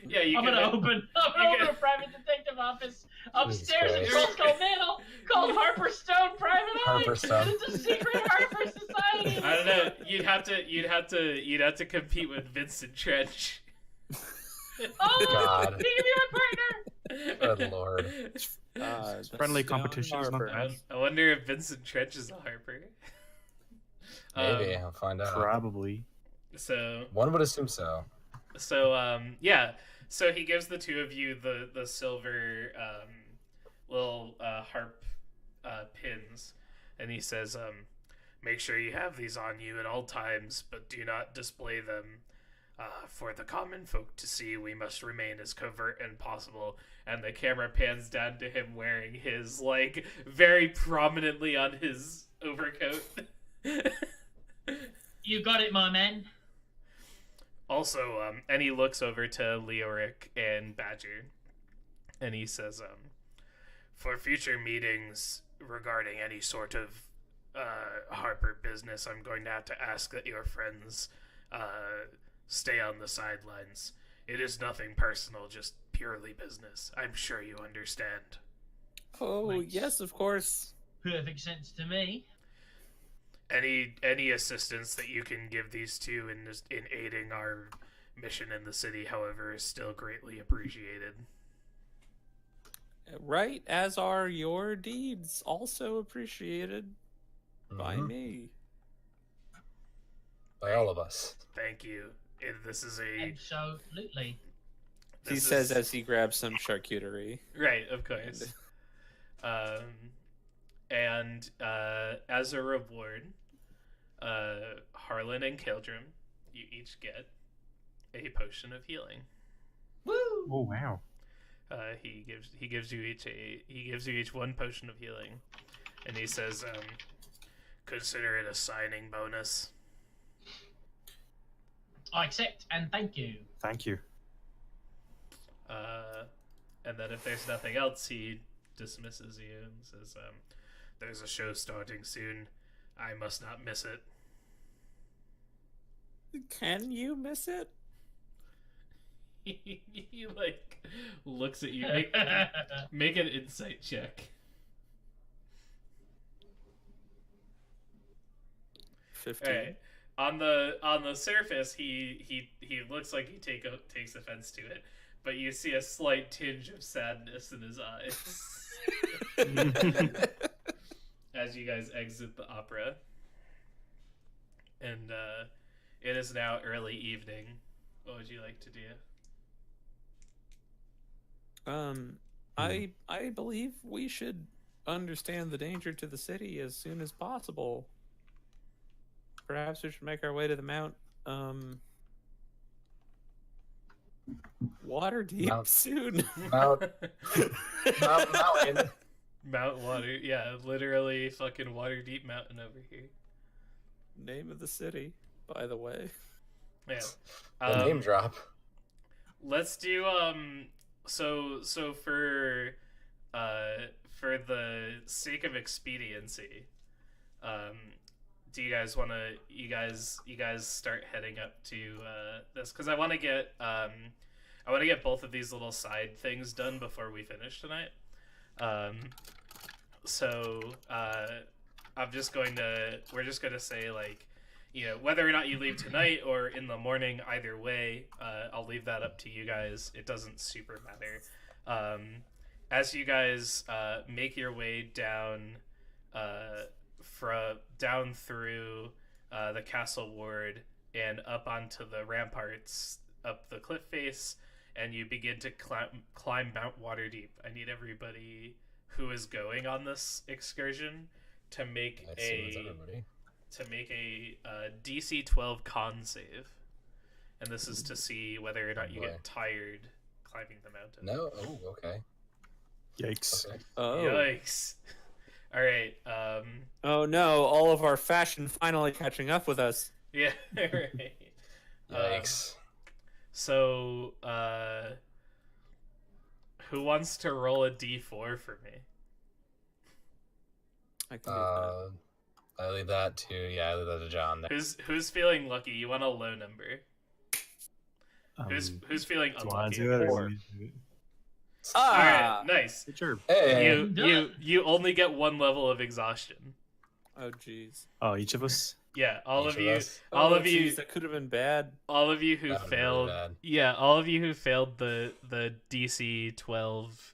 Yeah. You I'm can. gonna open a private detective office upstairs in Christ. Roscoe Manor called Harper Stone Private Eye. Harper Stone. It's a secret Harper society. I don't know. You'd have to compete with Vincent Trench. Oh, God. he can be my partner. Good lord. Friendly Stone competition is not Harper. bad. I wonder if Vincent Trench is a Harper. Maybe I'll find out. Probably. So One would assume so. yeah. So he gives the two of you the silver little harp pins, and he says, make sure you have these on you at all times, but do not display them for the common folk to see. We must remain as covert as possible. And the camera pans down to him wearing his, like, very prominently on his overcoat. You got it, my man. Also, and he looks over to Leoric and Badger, and he says, for future meetings regarding any sort of Harper business, I'm going to have to ask that your friends stay on the sidelines. It is nothing personal, just purely business. I'm sure you understand. Oh, Makes- yes, of course. Perfect sense to me. Any assistance that you can give these two in aiding our mission in the city, however, is still greatly appreciated. Right, as are your deeds, also appreciated by Mhm. me. By all of us. Thank you. This is a Absolutely. He this says is- as he grabs some charcuterie. right, of course. And as a reward, Harlan and Kildrum, you each get a potion of healing. Woo! Oh wow. He gives you each one potion of healing, and he says, consider it a signing bonus. I accept and thank you. Thank you. And then if there's nothing else, he dismisses you and says, there's a show starting soon. I must not miss it. Can you miss it? He like looks at you. Make an insight check. 15. Alright. On the surface, he looks like he takes offense to it, but you see a slight tinge of sadness in his eyes as you guys exit the opera. And it is now early evening. What would you like to do? I believe we should understand the danger to the city as soon as possible. Perhaps we should make our way to the Mount Waterdeep Mount- soon. Mount Mountain. Mount Water, yeah, literally fucking Waterdeep Mountain over here. Name of the city, by the way. Yeah. The name drop. Let's do so for the sake of expediency, do you guys want to you guys start heading up to this, because I want to get both of these little side things done before we finish tonight. We're just going to say, like, whether or not you leave tonight or in the morning, either way, I'll leave that up to you guys. It doesn't super matter. As you guys make your way down down through the castle ward and up onto the ramparts, up the cliff face, and you begin to climb Mount Waterdeep, I need everybody who is going on this excursion to make a DC 12 con save, and this is to see whether or not you get tired climbing the mountain. No. Oh, okay. Yikes. Okay. Oh. Yikes. All right. Oh no! All of our fashion finally catching up with us. Yeah. Right. Yikes. So, who wants to roll a D4 for me? I can do that. I leave that to John. There. Who's feeling lucky? You want a low number. Who's feeling Do you want unlucky? to do it? Four. Or you do it? All Ah! right, nice. Sure. Hey. You only get one level of exhaustion. Oh jeez. Oh, each of us? Yeah, all Each of of you, us? all Oh, of you, jeez, that could have been bad. all of you who That would've been failed. really bad. Yeah, all of you who failed the DC 12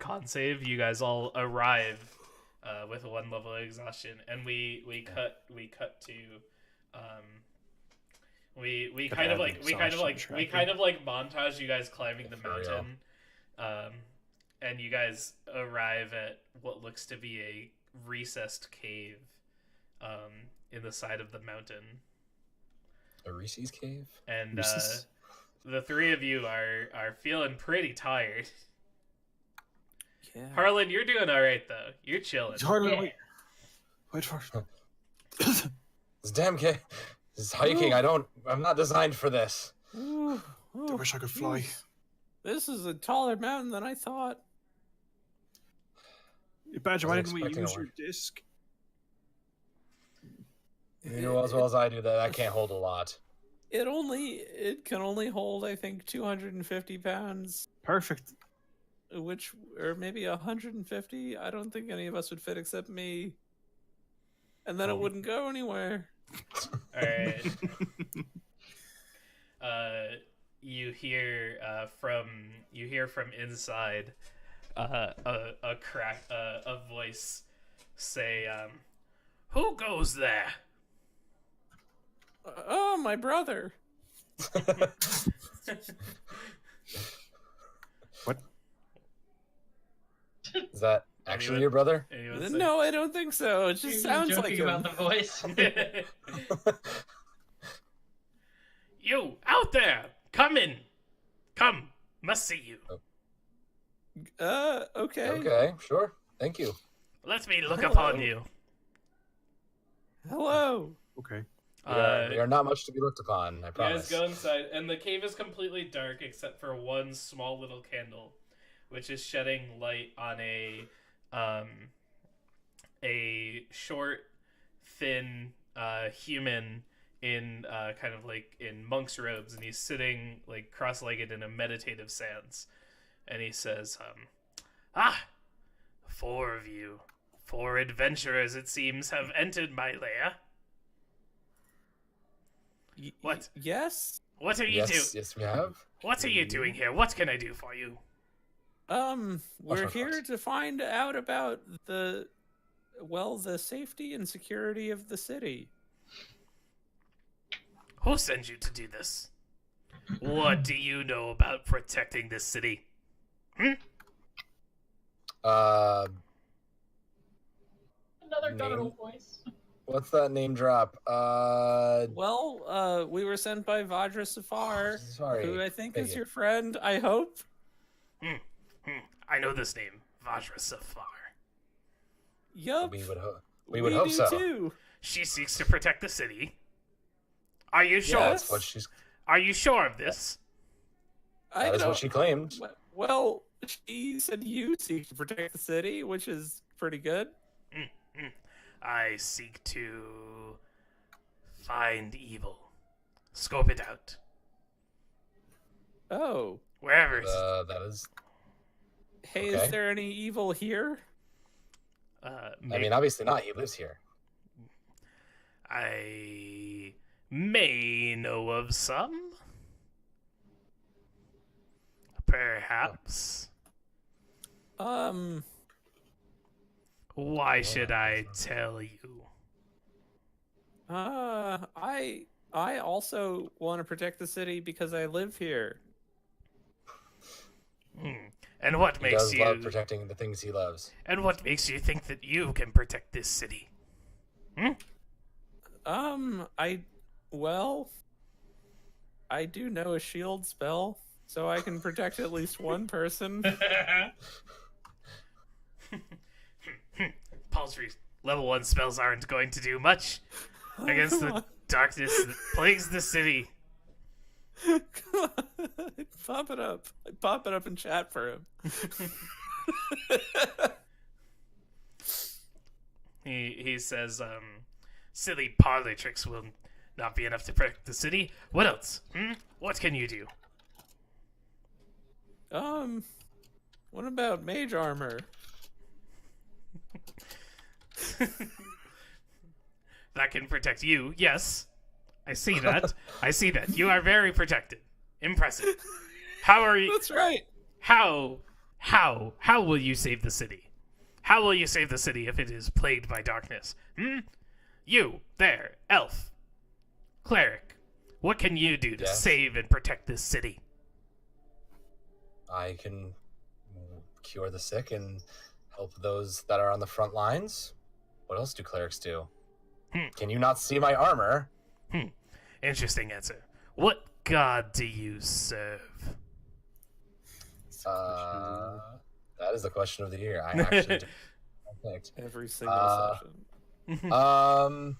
con save. You guys all arrive with a one level of exhaustion, and we cut to we kind of like montage you guys climbing the For real. mountain, and you guys arrive at what looks to be a recessed cave in the side of the mountain, A Reese's cave. and Reese's? the three of you are feeling pretty tired. Yeah. Harlan, you're doing all right though. You're chilling. Harlan, Yeah. wait for This damn cave. This is hiking. I'm not designed for this. Ooh, I ooh, wish I could fly. jeez. This is a taller mountain than I thought. Badger, why I was didn't we expecting use a your disc? You know as well as I do that I can't hold a lot. It can only hold, I think, 250 pounds, Perfect. or maybe 150. I don't think any of us would fit except me. And then it wouldn't go anywhere. All right. You hear from inside a voice say, "Who goes there?" Oh, my brother. What? Is that actually Anyone- your brother? Anyone say- No, I don't think so. It just You're sounds like joking him. about the voice. You out there? Come in. Come. Must see you. Okay. Okay, sure. Thank you. Let me look Hello. upon you. Hello. Okay. We are not much to be looked upon, I You guys promise. go inside, and the cave is completely dark except for one small little candle, which is shedding light on a short, thin human in kind of like in monk's robes, and he's sitting like cross-legged in a meditative stance, and he says, "4 of you, 4 adventurers, it seems, have entered my lair. What? Yes. What are you Yes, yes, we have. What are you doing here? What can I do for you?" We're our here thoughts. to find out about the safety and security of the city. Who sent you to do this? What do you know about protecting this city? Another Name? guttural voice. What's that name drop? Well, we were sent by Vajra Safar, Sorry, who I think is Piggy. your friend, I hope. I know this name, Vajra Safar. Yup. We would hope do so. too. She seeks to protect the city. Are you sure? Yes. That's what she's. Are you sure of this? That is what she claimed. Well, she said you seek to protect the city, which is pretty good. I seek to find evil. Scope it out. Oh. Wherever it's... That is. Hey, Okay. is there any evil here? I mean, obviously not. He lives here. I may know of some. Perhaps. Why should I tell you? I also want to protect the city because I live here. And what He makes does you love protecting the things he loves. And what makes you think that you can protect this city? I do know a shield spell, so I can protect at least one person. Paltry level 1 spells aren't going to do much against the darkness that plagues the city. Pop it up. Pop it up in chat for him. He says, silly parlor tricks will not be enough to protect the city. What else? What can you do? What about mage armor? That can protect you, yes. I see that. I see that. You are very protected. Impressive. How are you? That's right. How will you save the city? How will you save the city if it is plagued by darkness? You, there, elf, cleric, what can you do to Yes. save and protect this city? I can cure the sick and help those that are on the front lines. What else do clerics do? Can you not see my armor? Interesting answer. What god do you serve? That is the question of the year. I actually picked. Every single session.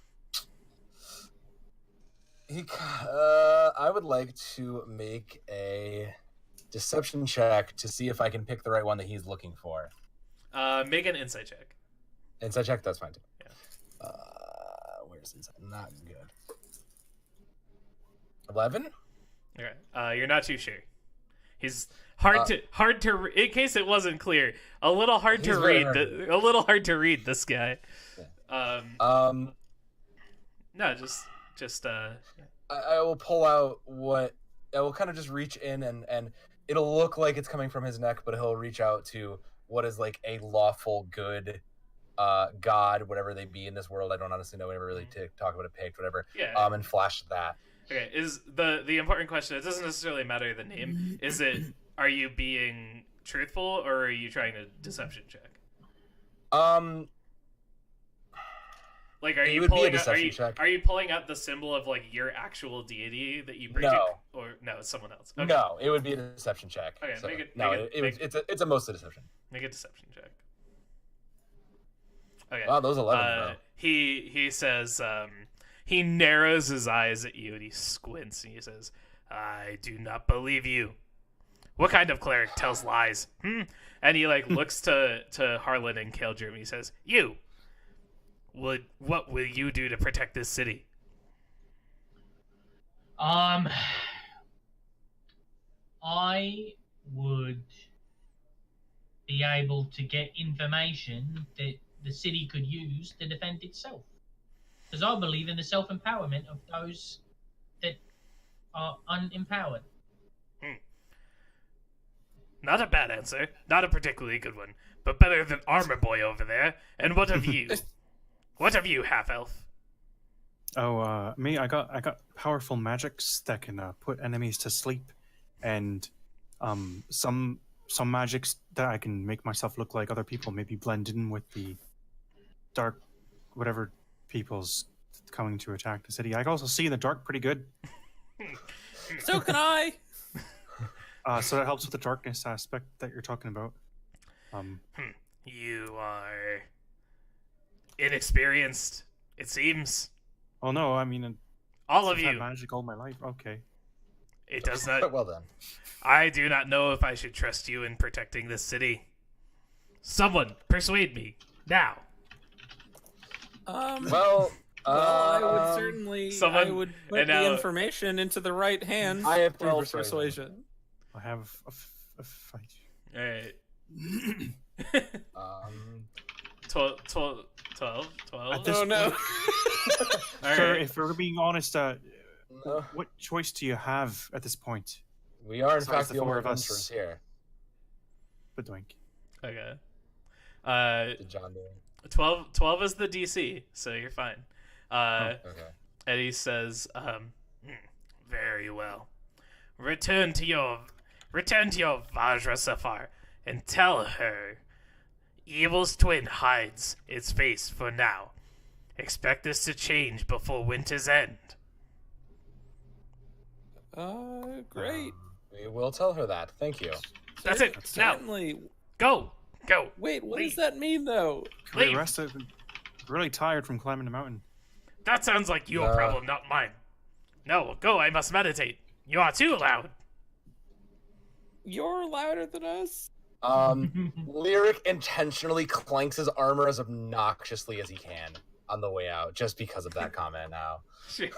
I would like to make a deception check to see if I can pick the right one that he's looking for. Make an insight check. Insight check, that's fine too. Yeah. Where's insight? Not good. 11? Okay. You're not too sure. He's hard to in case it wasn't clear, a little hard to read. A little hard to read this guy. Yeah. No, just I will pull out what I will kind of just reach in and it'll look like it's coming from his neck, but he'll reach out to what is like a lawful good god, whatever they be in this world. I don't honestly know. We never really talk about it, picked, whatever. Yeah. And flash that. Okay, is the important question, it doesn't necessarily matter the name. Is it, are you being truthful or are you trying to deception check? Like, are It you would be a pulling deception check. are you pulling out the symbol of like your actual deity that you bring No. to, or no, it's someone else? Okay. No, it would be a deception check. Okay, So, make it- no, make it- it's a mostly deception. Make a deception check. Okay. Wow, those 11, bro. He says, he narrows his eyes at you and he squints and he says, I do not believe you. What kind of cleric tells lies? And he like looks to Harlan and Kaldrum and he says, you, what will you do to protect this city? I would be able to get information that the city could use to defend itself. Because I believe in the self-empowerment of those that are unempowered. Not a bad answer. Not a particularly good one. But better than Armor Boy over there. And what of you? What of you, half-elf? Oh, me, I got powerful magics that can put enemies to sleep, and some some magics that I can make myself look like other people, maybe blend in with the dark, whatever people's coming to attack the city. I can also see in the dark pretty good. So can I. So that helps with the darkness aspect that you're talking about. You are inexperienced, it seems. Oh no, I mean, All of I've had you. magic all my life. Okay. It does not. Well then. I do not know if I should trust you in protecting this city. Someone persuade me now. Well, I would certainly. someone- I would put and the now- information into the right hands. I have 12 persuasion. persuasion. I have a fight. All right. Um, 12. At this Oh no. All Sir, right. if we're being honest, no, what choice do you have at this point? we are in Besides fact the the only four of us. adventurers here. Badwink. Okay. Did John do it? 12 is the DC, so you're fine. Okay. And he says, very well. Return to your Vajra Safar and tell her evil's twin hides its face for now. Expect this to change before winter's end. Great. We will tell her that. Thank you. That's it. Now, Certainly. go. Wait, what Leave. does that mean, though? Pretty Leave. rested, really tired from climbing the mountain. That sounds like your problem, not mine. No, go. I must meditate. You are too loud. You're louder than us. Lyric intentionally clanks his armor as obnoxiously as he can on the way out, just because of that comment now. Sure.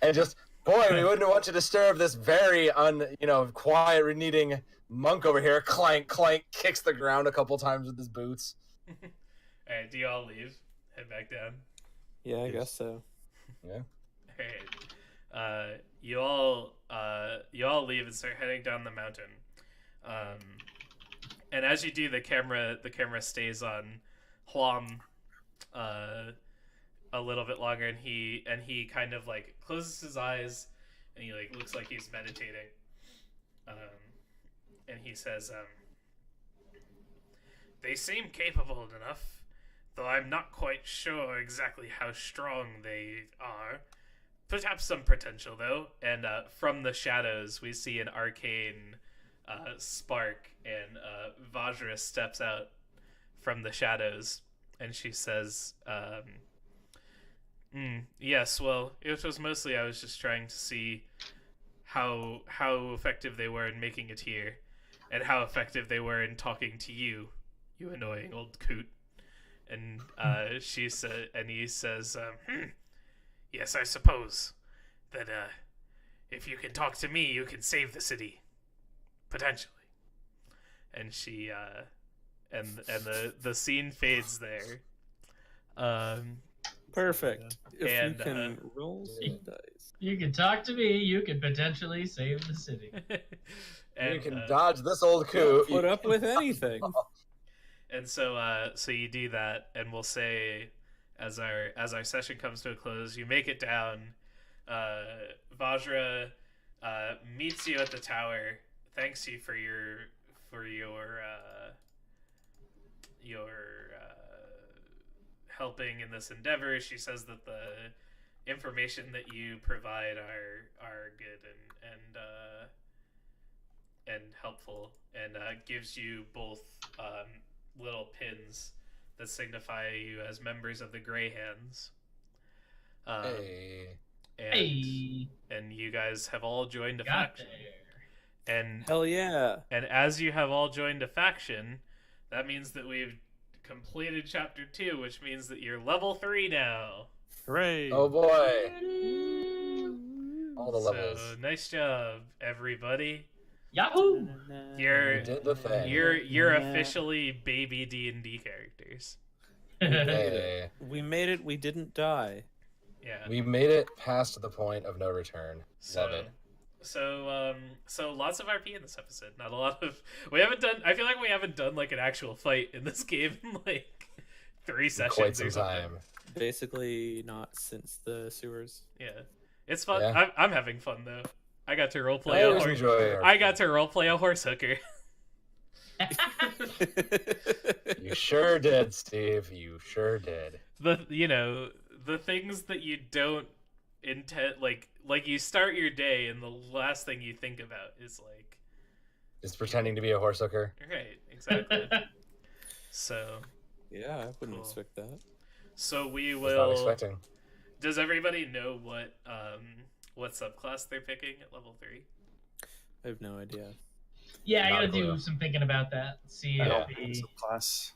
And just, boy, we wouldn't want to disturb this very quiet needing monk over here. Clank, clank, kicks the ground a couple times with his boots. Alright, do you all leave? Head back down. Yeah, I guess so. Yeah. Alright. You all leave and start heading down the mountain. And as you do, the camera stays on Huam a little bit longer, and he kind of like closes his eyes and he like looks like he's meditating. And he says, they seem capable enough, though I'm not quite sure exactly how strong they are. Perhaps some potential, though. And from the shadows, we see an arcane spark, and Vajra steps out from the shadows, and she says, yes, well, it was mostly I was just trying to see how effective they were in making it here, and how effective they were in talking to you, you annoying old coot. And he says, yes, I suppose that if you can talk to me, you can save the city, potentially. And she and the scene fades there. Perfect. If and, you can roll some dice. You can talk to me. You can potentially save the city. And, you can dodge this old coup. Put up with anything. And so you do that, and we'll say, as our session comes to a close, you make it down. Vajra meets you at the tower, thanks you for your helping in this endeavor. She says that the information that you provide are good and helpful, and gives you both little pins that signify you as members of the Grey Hands. Hey. And you guys have all joined a Got faction. there. And Hell yeah. and as you have all joined a faction, that means that we've completed chapter 2, which means that you're level 3 now. Hooray! Oh boy. All the levels. So nice job, everybody. Yahoo! You're We did the thing. you're officially baby D&D characters. Hey. We made it. We didn't die. Yeah. We made it past the point of no return. Love it. So lots of RP in this episode. Not a lot of. We haven't done. I feel like we haven't done like an actual fight in this game in like 3 sessions Quite some or something. time. Basically, not since the sewers. Yeah, it's fun. Yeah. I'm having fun though. I got to roleplay I a always horse. enjoy our I got to roleplay a horse hooker. You sure did, Steve. You sure did. The things that you don't intend, like you start your day and the last thing you think about is like, Just pretending to be a horse hooker. right, exactly. So Yeah, I wouldn't Cool. expect that. so we Was not will. expecting. Does everybody know what subclass they're picking at level 3? I have no idea. Yeah, I Not a gotta do clue. some thinking about that. See Yeah. if we... Class.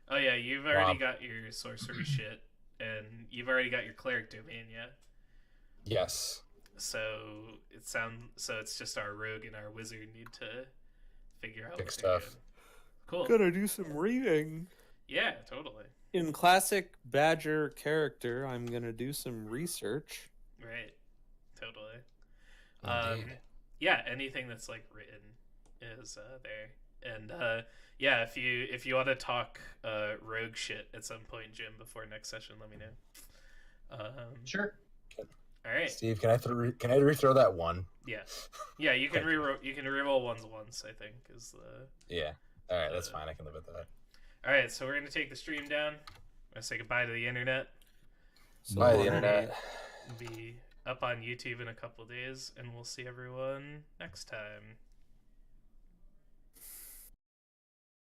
Oh yeah, you've already Wow. got your sorcery shit, and you've already got your cleric domain, yeah. Yes. So it's just our rogue and our wizard need to figure out Pick what they're stuff. doing. Cool. Gotta do some reading. Yeah, totally. In classic Badger character, I'm gonna do some research. Right. Totally. Indeed. Yeah, anything that's like written is there. And yeah, if you want to talk rogue shit at some point, Jim, before next session, let me know. Sure. All right. Steve, can I rethrow that one? Yeah. Yeah, you can reroll ones once, I think, is the. Yeah. All right, that's fine. I can live with that. All right, so we're going to take the stream down. I'm going to say goodbye to the internet. Bye, the long internet. Be up on YouTube in a couple days, and we'll see everyone next time.